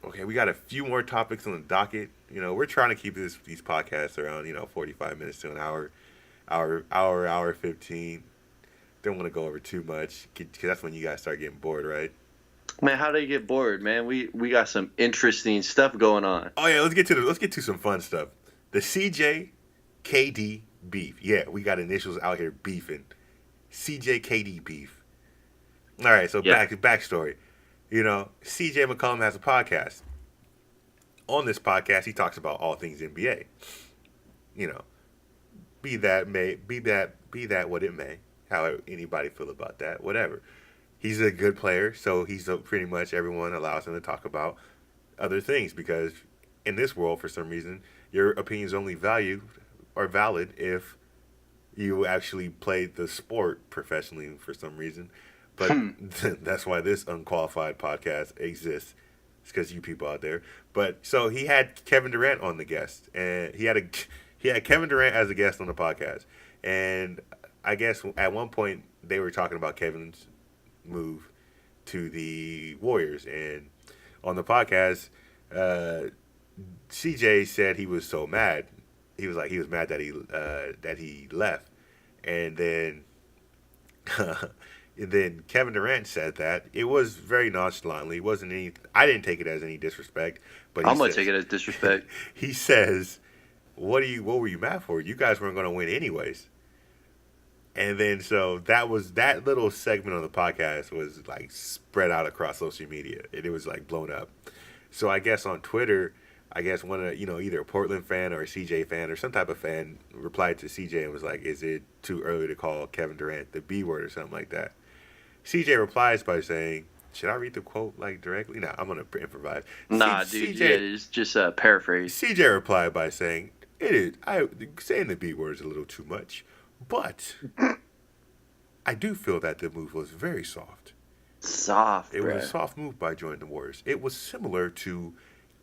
Okay, we got a few more topics on the docket. We're trying to keep these podcasts around 45 minutes to an hour 15. Don't want to go over too much because that's when you guys start getting bored, right? Man, how do you get bored, man? We got some interesting stuff going on. Oh yeah, let's get to some fun stuff. The CJ KD beef. Yeah, we got initials out here beefing. CJ KD beef. All right, so backstory. CJ McCollum has a podcast. On this podcast, he talks about all things NBA. Be that what it may. How anybody feel about that, whatever. He's a good player, so he's pretty much everyone allows him to talk about other things because in this world, for some reason, your opinions only valid if you actually played the sport professionally for some reason. But that's why this Unqualified podcast exists. It's because you people out there. But so he had Kevin Durant on the guest, and he had Kevin Durant as a guest on the podcast. And I guess at one point they were talking about Kevin's move to the Warriors, and on the podcast, CJ said he was so mad. He was mad that he left, and then. And then Kevin Durant said that it was very nonchalantly. It wasn't any. I didn't take it as any disrespect, but I'm gonna take it as disrespect. He says, "What were you mad for? You guys weren't gonna win anyways." And then so that little segment on the podcast was spread out across social media, and it was blown up. So I guess on Twitter, one of either a Portland fan or a CJ fan or some type of fan replied to CJ and was like, "Is it too early to call Kevin Durant the B word or something like that?" CJ replies by saying, should I read the quote directly? No, I'm going to improvise. Nah, dude, it's just a paraphrase. CJ replied by saying, It is. Saying the B word is a little too much, but I do feel that the move was very soft. Soft, It bro. was a soft move by joining the Warriors. It was similar to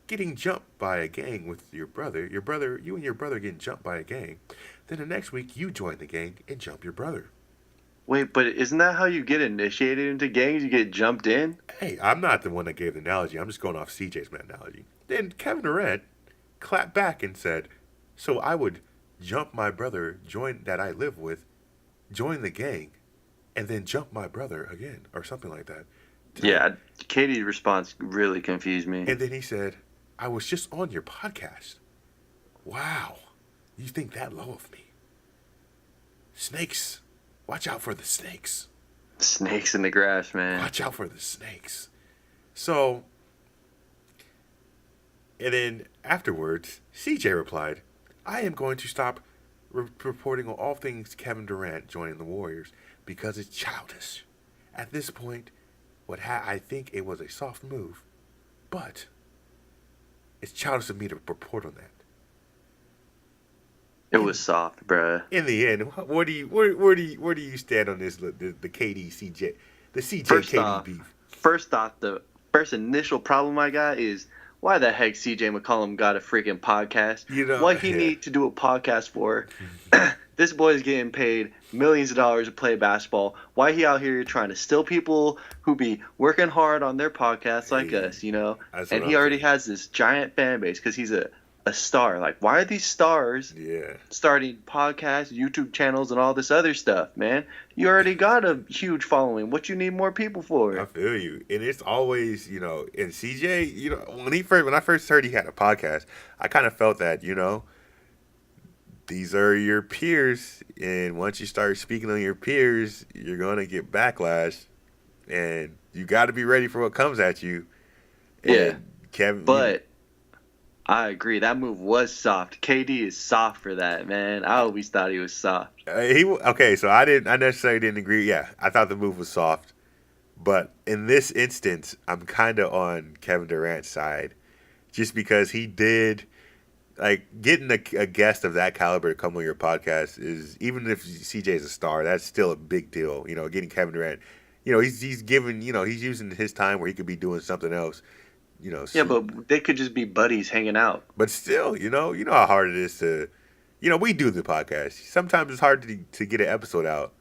getting jumped by a gang with your brother. You and your brother getting jumped by a gang. Then the next week, you join the gang and jump your brother. Wait, but isn't that how you get initiated into gangs? You get jumped in? Hey, I'm not the one that gave the analogy. I'm just going off CJ's analogy. Then Kevin Durant clapped back and said, so I would jump my brother, that I live with, join the gang, and then jump my brother again, or something like that. Yeah, Katie's response really confused me. And then he said, I was just on your podcast. Wow. You think that low of me? Snakes. Watch out for the snakes. Snakes in the grass, man. Watch out for the snakes. So, and then afterwards, CJ replied, I am going to stop reporting on all things Kevin Durant joining the Warriors because it's childish. At this point, I think it was a soft move, but it's childish of me to report on that. It was soft, bruh. In the end, where do you stand on this? The KD CJ, the CJ KD beef. First off, the first initial problem I got is why the heck CJ McCollum got a freaking podcast? You know, what he need to do a podcast for? This boy's getting paid millions of dollars to play basketball. Why he out here trying to steal people who be working hard on their podcasts like us, you know? And he already has this giant fan base because he's a star. Like, why are these stars starting podcasts, YouTube channels, and all this other stuff, man? You already got a huge following. What you need more people for? I feel you. And it's always, you know, and CJ, you know, when I first heard he had a podcast, I kind of felt that, you know, these are your peers, and once you start speaking on your peers, you're going to get backlash, and you got to be ready for what comes at you. And yeah. Kevin, but I agree. That move was soft. KD is soft for that, man. I always thought he was soft. So I necessarily didn't agree. Yeah, I thought the move was soft, but in this instance, I'm kind of on Kevin Durant's side, just because he did. Like, getting a guest of that caliber to come on your podcast is, even if CJ's a star, that's still a big deal. You know, getting Kevin Durant, you know, he's giving, you know, he's using his time where he could be doing something else. You know, yeah, but they could just be buddies hanging out. But still, you know how hard it is to, you know, we do the podcast. Sometimes it's hard to get an episode out.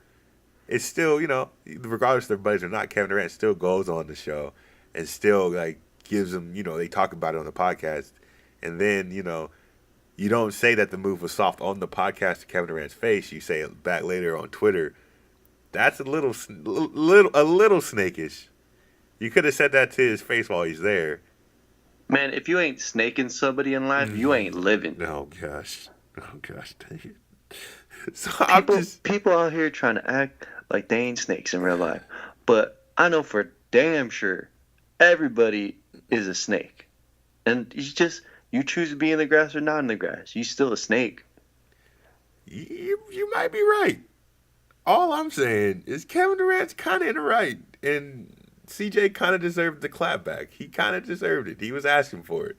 It's still, you know, regardless if they're buddies or not, Kevin Durant still goes on the show and still, like, gives them, you know, they talk about it on the podcast. And then, you know, you don't say that the move was soft on the podcast to Kevin Durant's face. You say it back later on Twitter. That's a little snakish. You could have said that to his face while he's there. Man, if you ain't snaking somebody in life, you ain't living. Oh gosh, dang it. So people out here trying to act like they ain't snakes in real life, but I know for damn sure everybody is a snake, and you choose to be in the grass or not in the grass. You still a snake. You might be right. All I'm saying is Kevin Durant's kind of in the right, and CJ kind of deserved the clap back. He kind of deserved it. He was asking for it.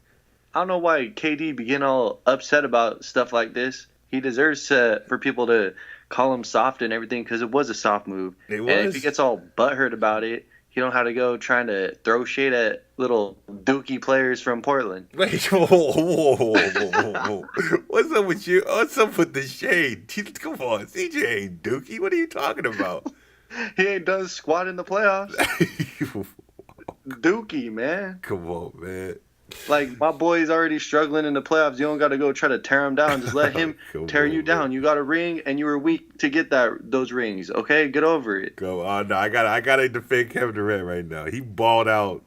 I don't know why KD be getting all upset about stuff like this. He deserves for people to call him soft and everything because it was a soft move. It was. And if he gets all butthurt about it, he don't have to go trying to throw shade at little dookie players from Portland. Wait, whoa. What's up with you? What's up with the shade? Come on, CJ ain't dookie. What are you talking about? He ain't done squat in the playoffs. Dookie, man. Come on, man. Like, my boy's already struggling in the playoffs. You don't got to go try to tear him down. Just let him tear you down. Man. You got a ring, and you were weak to get those rings. Okay, get over it. Go on. No, I gotta defend Kevin Durant right now. He balled out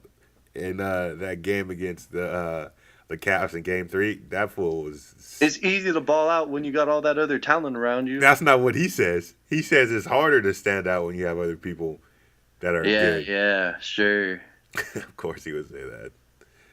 in that game against the Cavs in Game 3. That fool was. It's easy to ball out when you got all that other talent around you. That's not what he says. He says it's harder to stand out when you have other people that are good. Yeah, sure. Of course he would say that.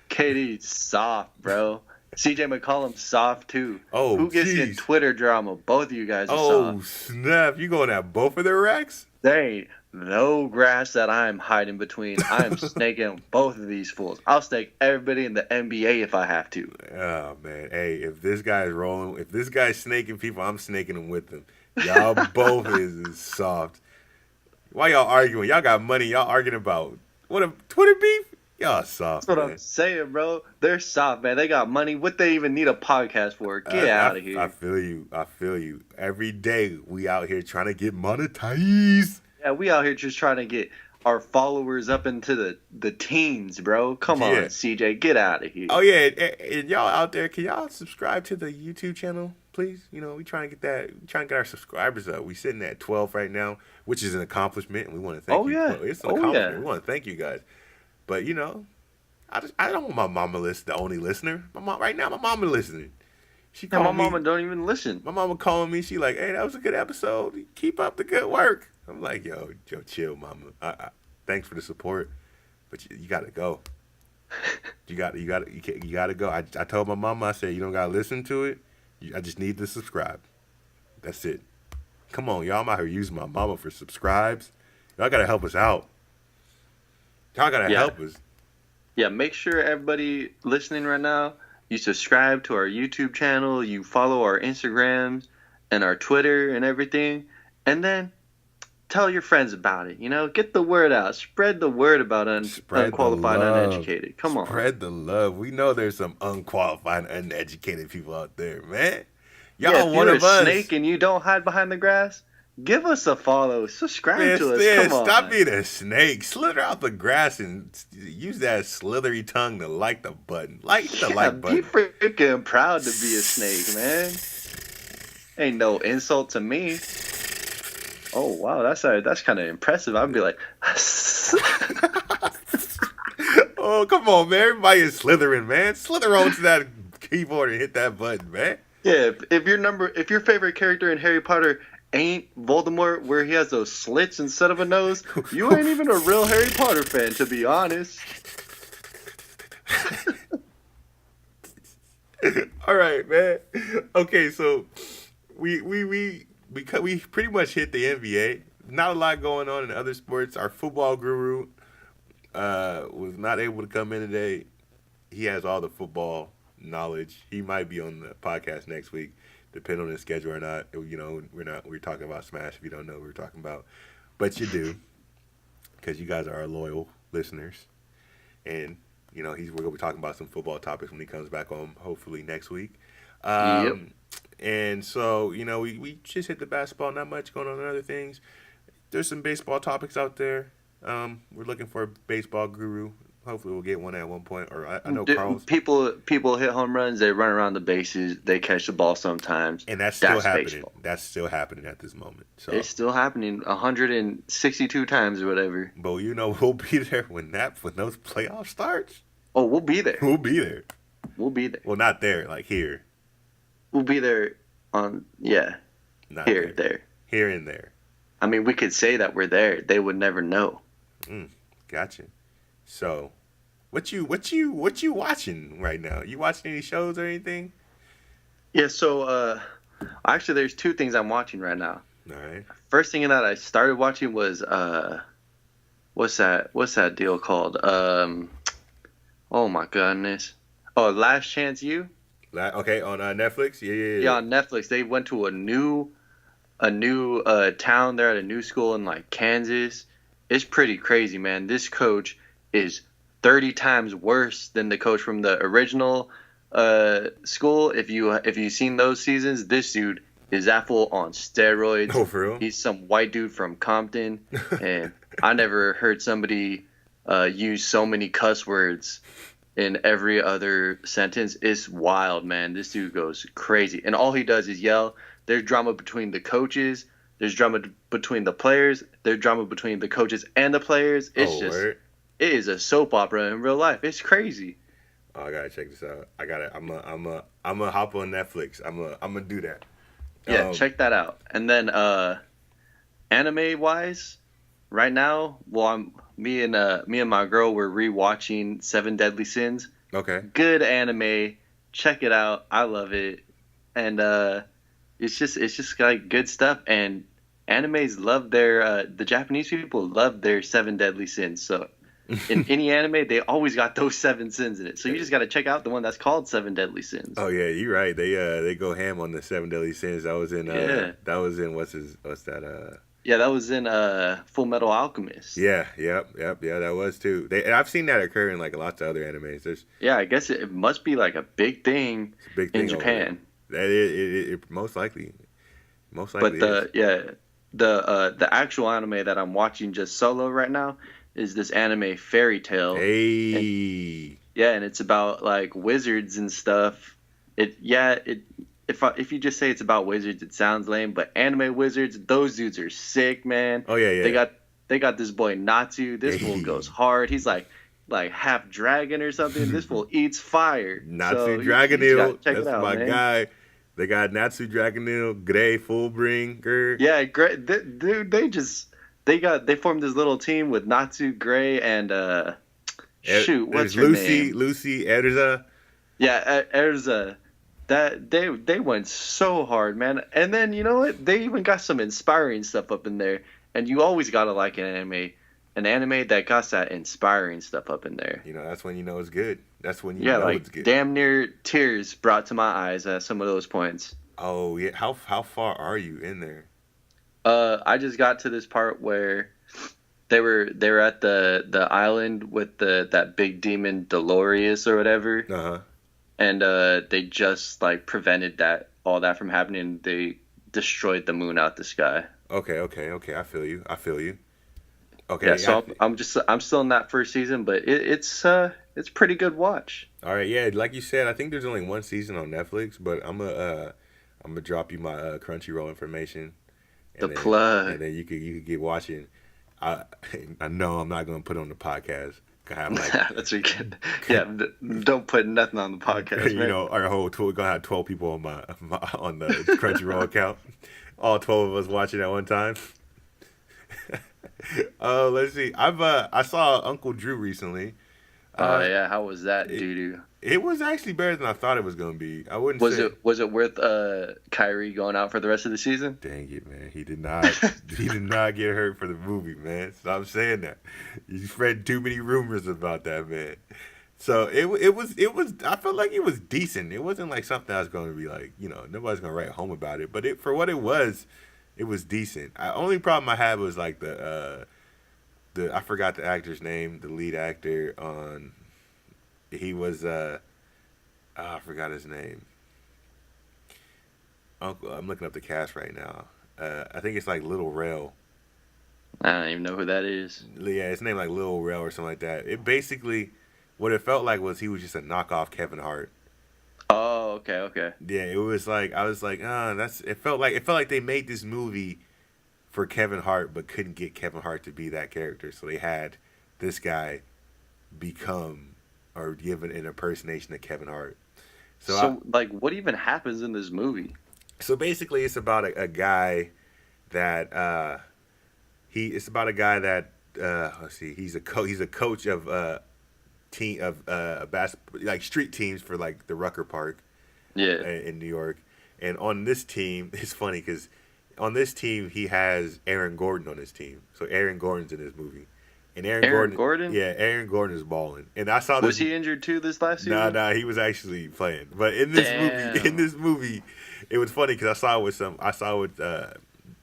KD's soft, bro. CJ McCollum's soft too. Oh, Who gets in jeez. Twitter drama? Both of you guys are Oh, soft. snap. You going at both of their racks? There ain't no grass that I'm hiding between. I am snaking both of these fools. I'll snake everybody in the NBA if I have to. Oh, man. Hey, if this guy's rolling, if this guy's snaking people, I'm snaking them with him. Y'all both is soft. Why y'all arguing? Y'all got money. Y'all arguing about what a Twitter beef? Y'all soft, That's what man. I'm saying, bro. They're soft, man. They got money. What they even need a podcast for? Get out of here. I feel you. I feel you. Every day we out here trying to get monetized. Yeah, we out here just trying to get our followers up into the teens, bro. Come on, Yeah. CJ, get out of here. Oh yeah, and y'all out there, can y'all subscribe to the YouTube channel, please? You know, we trying to get that, we trying to get our subscribers up. We sitting at 12 right now, which is an accomplishment, and we want to thank you. Yeah. It's an Oh, accomplishment. yeah. We want to thank you guys. But you know, I don't want my mama the only listener. My mom right now, my mama listening. She Yeah, called my me. mama don't even listen. My mama calling me. She like, hey, that was a good episode. Keep up the good work. I'm like, yo, chill, mama. Thanks for the support, but you gotta go. You gotta go. I told my mama, I said, you don't gotta listen to it. I just need to subscribe. That's it. Come on, y'all. I'm out here using my mama for subscribes. Y'all gotta help us out. Y'all gotta help us. Yeah, make sure everybody listening right now, you subscribe to our YouTube channel, you follow our Instagrams and our Twitter and everything, and then tell your friends about it. You know, get the word out. Spread the word about unqualified and uneducated. Come on. Spread the love. We know there's some unqualified and uneducated people out there, man. Y'all Yeah, if one you're of a us. snake and you don't hide behind the grass, give us a follow. Subscribe to us. Yeah, Come on. stop being a snake. Slither out the grass and use that slithery tongue to like the button. Like the like Be button. freaking proud to be a snake, man. Ain't no insult to me. Oh wow, that's kind of impressive. I'd be like, Oh, come on, man. Everybody is slithering, man. Slither onto that keyboard and hit that button, man. yeah. If your favorite character in Harry Potter ain't Voldemort, where he has those slits instead of a nose, you ain't even a real Harry Potter fan, to be honest. All right, man. Okay, so we pretty much hit the NBA. Not a lot going on in other sports. Our football guru was not able to come in today. He has all the football knowledge. He might be on the podcast next week, depending on his schedule or not. You know, we're talking about Smash if you don't know what we're talking about, but you do, because you guys are our loyal listeners, and you know we're gonna be talking about some football topics when he comes back on, hopefully next week. Yep. And so, you know, we just hit the basketball, not much going on in other things. There's some baseball topics out there. We're looking for a baseball guru. Hopefully we'll get one at one point. Or I know Carl's. People hit home runs, they run around the bases, they catch the ball sometimes. And that's still happening. Baseball. That's still happening at this moment. So, It's still happening 162 times or whatever. but you know, we'll be there when those playoffs starts. Oh, we'll be there. We'll be there. We'll be there. Well, not there, like here. We'll be there on, Not there. Here and there. I mean, we could say that we're there. They would never know. Gotcha. So, what you watching right now? You watching any shows or anything? Yeah, so actually there's two things I'm watching right now. All right. First thing that I started watching was what's that deal called? Oh my goodness. Oh, Last Chance U? Okay, on Netflix. Yeah. Yeah, on Netflix. They went to a new town. They're at a new school in like Kansas. It's pretty crazy, man. This coach is 30 times worse than the coach from the original school. If you've seen those seasons, this dude is that fool on steroids. Oh, for real? He's some white dude from Compton, and I never heard somebody use so many cuss words in every other sentence. It's wild, man. This dude goes crazy, and all he does is yell. There's drama between the coaches. There's drama between the players. There's drama between the coaches and the players. It's word? It is a soap opera in real life. It's crazy. Oh, I gotta check this out. I'm gonna hop on Netflix. I'm gonna do that. Yeah, check that out. And then anime wise, right now, me and my girl were rewatching Seven Deadly Sins. Okay. Good anime, check it out. I love it, and it's just like good stuff. And animes love their the Japanese people love their seven deadly sins. So in any anime, they always got those seven sins in it. So you just got to check out the one that's called Seven Deadly Sins. Oh yeah, you're right. They go ham on the seven deadly sins. That was in what's that Yeah, that was in Full Metal Alchemist. Yeah, yeah, that was too. And I've seen that occur in like lots of other animes. Yeah, I guess it must be like a big thing, in Japan. It most likely. But the actual anime that I'm watching just solo right now is this anime Fairy Tail. Hey. And it's about like wizards and stuff. If you just say it's about wizards, it sounds lame. But anime wizards, those dudes are sick, man. Oh yeah. They got this boy Natsu. This fool goes hard. He's like half dragon or something. This fool eats fire. Natsu Dragonil. That's my guy. They got Natsu Dragonil, Grey Fullbringer. Yeah, great. Dude, they formed this little team with Natsu, Grey, and what's her name? Lucy, Erza. Yeah, Erza. That they went so hard, man. And then you know what? They even got some inspiring stuff up in there. And you always gotta like an anime that got that inspiring stuff up in there. You know, that's when you know it's good. That's when you know it's good. Damn near tears brought to my eyes at some of those points. Oh yeah, how far are you in there? I just got to this part where they were at the island with that big demon Dolores or whatever. Uh-huh. And they just like prevented all that from happening. They destroyed the moon out the sky. Okay. I feel you. Okay. Yeah, so I'm still in that first season, but it's pretty good watch. All right, yeah, like you said, I think there's only one season on Netflix, but I'm gonna drop you my Crunchyroll information. Plug. And then you could get watching. I know I'm not gonna put it on the podcast. That's good. Yeah, don't put nothing on the podcast. Man. You know, our whole we're gonna have 12 people on on the Crunchyroll account. All 12 of us watching at one time. Let's see. I saw Uncle Drew recently. Oh yeah, how was that, doo-doo? It was actually better than I thought it was gonna be. I wouldn't. Was it worth Kyrie going out for the rest of the season? Dang it, man! He did not. He did not get hurt for the movie, man. Stop saying that. You spread too many rumors about that, man. So it was. I felt like it was decent. It wasn't like something I was going to be like, nobody's gonna write home about it. But for what it was decent. Only problem I had was like I forgot the actor's name, the lead actor on. He was I forgot his name. Uncle, I'm looking up the cast right now. I think it's like Little Rel. I don't even know who that is. Yeah, his name like Little Rel or something like that. It basically, what it felt like was he was just a knockoff Kevin Hart. Oh, okay. Yeah, it was like I was like, it felt like they made this movie for Kevin Hart, but couldn't get Kevin Hart to be that character, so they had this guy become or give an impersonation of Kevin Hart. So what even happens in this movie? So basically, it's about a guy that let's see, he's a coach of team of basketball, like street teams for like the Rucker Park, in New York. And on this team, it's funny because on this team he has Aaron Gordon on his team. So Aaron Gordon's in this movie. And Aaron Gordon? Yeah, Aaron Gordon is balling. And I saw this. Was he injured too this last season? Nah, he was actually playing. But in this movie, it was funny because I saw with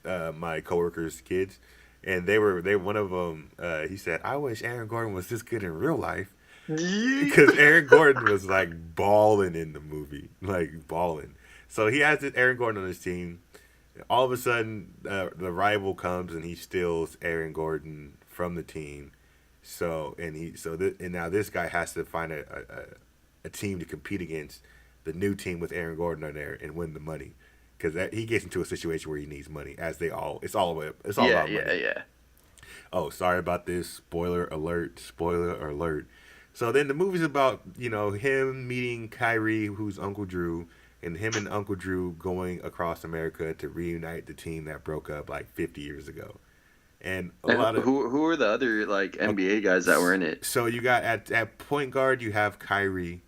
my coworkers' kids, and they one of them. He said, "I wish Aaron Gordon was this good in real life," because Aaron Gordon was like balling in the movie, like balling. So he has Aaron Gordon on his team. All of a sudden, the rival comes and he steals Aaron Gordon from the team. So now this guy has to find a team to compete against the new team with Aaron Gordon on there and win the money, because he gets into a situation where he needs money, it's all about money. Yeah. Oh, sorry about this. Spoiler alert. So then the movie's about, him meeting Kyrie, who's Uncle Drew, and him and Uncle Drew going across America to reunite the team that broke up like 50 years ago. And who are the other like NBA guys that were in it? So you got at point guard you have Kyrie,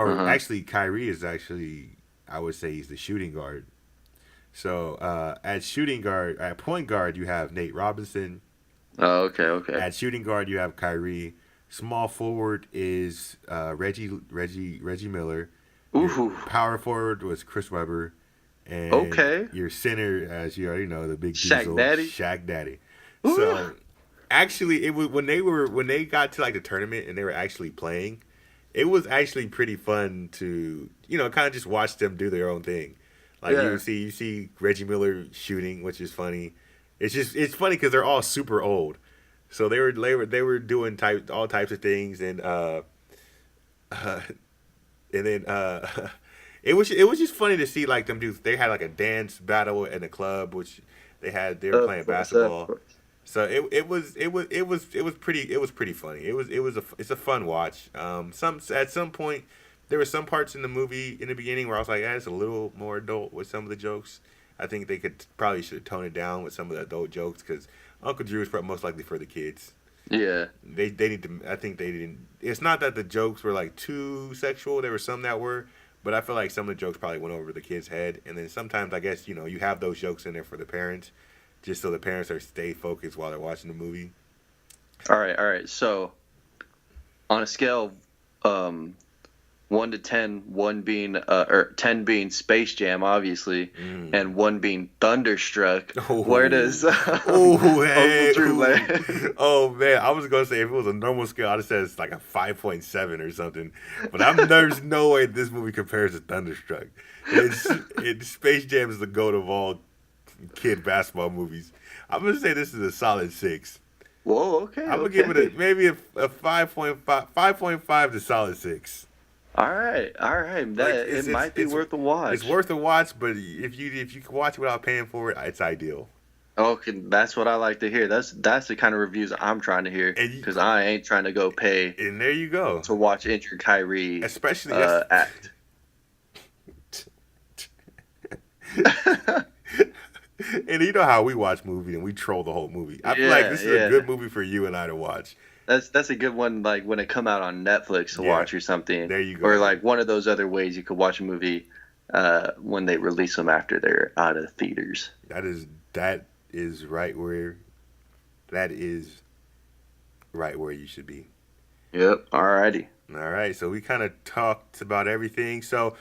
Or actually, Kyrie is actually, I would say he's the shooting guard. So at point guard, you have Nate Robinson. Oh, okay. At shooting guard, you have Kyrie. Small forward is Reggie Miller. Ooh. Power forward was Chris Webber. And Okay. your center, as you already know, the big Shaq diesel, Daddy. Shaq Daddy. Ooh. So actually, it was when they got to like the tournament and they were actually playing. It was actually pretty fun to kind of just watch them do their own thing. Like you see Reggie Miller shooting, which is funny. It's funny because they're all super old, so they were doing all types of things, and then it was just funny to see like them do. They had like a dance battle in the club, which they were playing basketball. So it was pretty funny. It's a fun watch. At some point there were some parts in the movie in the beginning where I was like, it's a little more adult with some of the jokes. I think they should tone it down with some of the adult jokes because Uncle Drew is most likely for the kids. Yeah. They need to. I think they didn't. It's not that the jokes were like too sexual. There were some that were, but I feel like some of the jokes probably went over the kid's head. And then sometimes I guess you have those jokes in there for the parents, just so the parents stay focused while they're watching the movie. All right. So, on a scale of 1 to 10, 1 being or 10 being Space Jam, obviously, and 1 being Thunderstruck, where does Uncle Drew land? Oh man, I was gonna say if it was a normal scale, I'd have said it's like a 5.7 or something. But there's no way this movie compares to Thunderstruck. Space Jam is the goat of all kid basketball movies. I'm gonna say this is a solid 6. Whoa, okay. I'm gonna give it maybe a 5.5 to solid 6. All right. It might be worth a watch. It's worth a watch, but if you can watch it without paying for it, it's ideal. Okay, that's what I like to hear. That's the kind of reviews I'm trying to hear because I ain't trying to go pay. And there you go to watch Injured Kyrie, especially act. And you know how we watch movies and we troll the whole movie. I feel like this is a good movie for you and I to watch. That's a good one, like when it come out on Netflix to watch or something. There you go. Or like one of those other ways you could watch a movie when they release them after they're out of theaters. That is right where you should be. Yep. Alrighty. All right. So we kind of talked about everything. So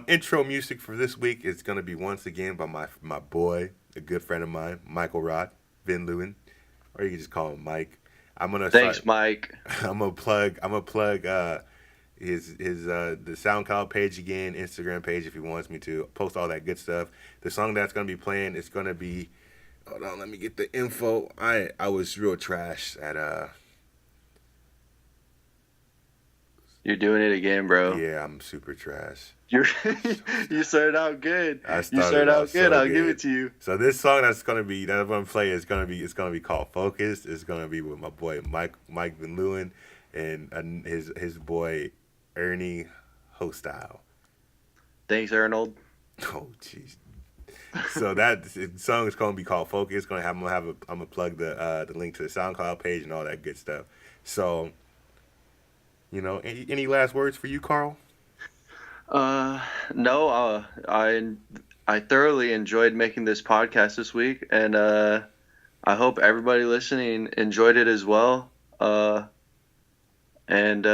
intro music for this week is going to be once again by my boy, a good friend of mine, Michael Roth, Vin Lewin, or you can just call him Mike. Thanks, Mike. I'm gonna plug his the SoundCloud page again, Instagram page if he wants me to post all that good stuff. The song that's gonna be playing is gonna be. Hold on, let me get the info. I was real trash at You're doing it again, bro. Yeah, I'm super trash. You started out good. You started out good. I'll give it to you. So this song that I'm gonna play is gonna be called Focused. It's gonna be with my boy Mike Van Leeuwen and his boy Ernie Hostile. Thanks, Arnold. Oh jeez. So that song is gonna be called Focus. I'm gonna plug the link to the SoundCloud page and all that good stuff. So, any last words for you, Carl? No. I thoroughly enjoyed making this podcast this week, and I hope everybody listening enjoyed it as well. And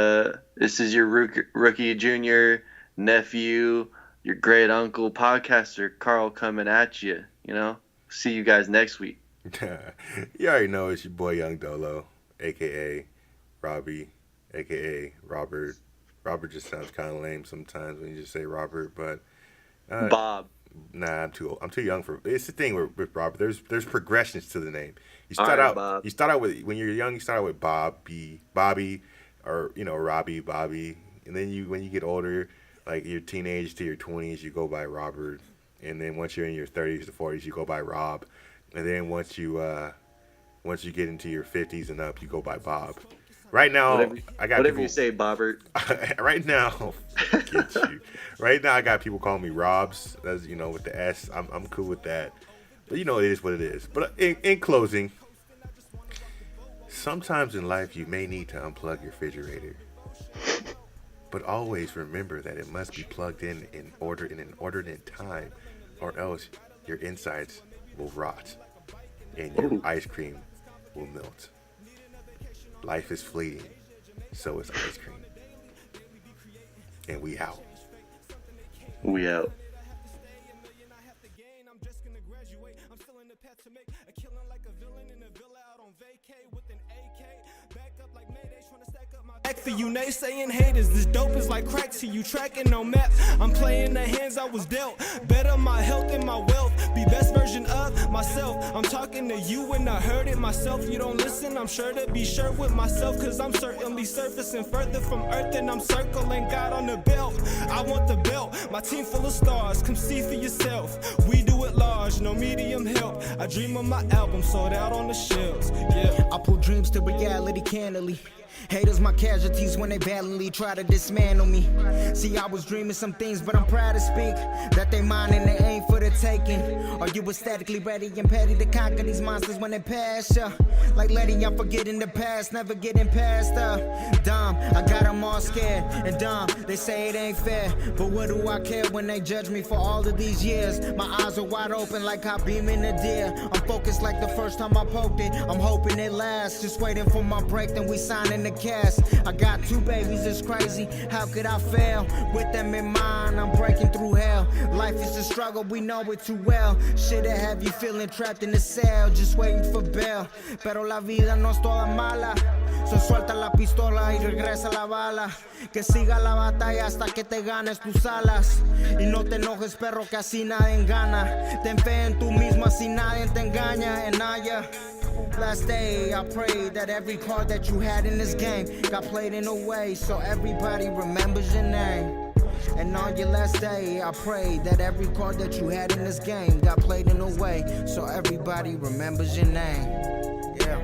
this is your rookie, junior, nephew, your great uncle podcaster, Carl, coming at you. See you guys next week. You already know it's your boy Young Dolo, a.k.a. Robbie, a.k.a. Robert. Robert just sounds kind of lame sometimes when you just say Robert, but Bob. Nah, I'm too young for. It's the thing with Robert. There's progressions to the name. You start out with when you're young. You start out with Bobby, or Robbie, Bobby, and then when you get older, like your teenage to your 20s, you go by Robert, and then once you're in your 30s to 40s, you go by Rob, and then once you get into your 50s and up, you go by Bob. Right now, I got whatever you say, Bobbert. Right now, get you. Right now, I got people calling me Robs. That's with the S. I'm cool with that. But it is what it is. But in closing, sometimes in life you may need to unplug your refrigerator. But always remember that it must be plugged in an ordered time, or else your insides will rot and your ice cream will melt. Life is fleeting, so is ice cream. And we out. We out. I'm just gonna graduate. I'm still in the path to make a killing like a villain in a villa out on vacay with an AK. Back up like Mayday, trying to stack up my back for you naysaying haters. This dope is like crack to you tracking no map. I'm playing the hands I was dealt. Better my health and my wealth. Be best version of myself. I'm talking to you and I heard it myself. You don't listen, I'm sure to be sure with myself. Cause I'm certainly surfacing further from earth and I'm circling God on the belt. I want the belt, my team full of stars. Come see for yourself. We do it large, no medium help. I dream of my album sold out on the shelves. Yeah. I pull dreams to reality candidly. Haters my casualties when they valiantly try to dismantle me. See, I was dreaming some things, but I'm proud to speak that they mine and they ain't for the taking. Are you aesthetically ready and petty to conquer these monsters when they pass ya? Like Letty, I'm forgetting the past, never getting past dumb, I got them all scared and dumb. They say it ain't fair, but what do I care when they judge me for all of these years? My eyes are wide open like I beam in a deer. I'm focused like the first time I poked it. I'm hoping it lasts, just waiting for my break, then we signing the cast. I got 2 babies, it's crazy. How could I fail? With them in mind, I'm breaking through hell. Life is a struggle, we know it too well. Shit'll have you feeling trapped in a cell, just waiting for bail. Pero la vida no es toda mala. So suelta la pistola y regresa la bala. Que siga la batalla hasta que te ganes tus alas. Y no te enojes, perro, que así nadie gana. Ten fe en tú mismo, así nadie te engaña. And last day, I pray that every part that you had in this game got played in a way so everybody remembers your name. And on your last day, I pray that every card that you had in this game got played in a way so everybody remembers your name. Yeah.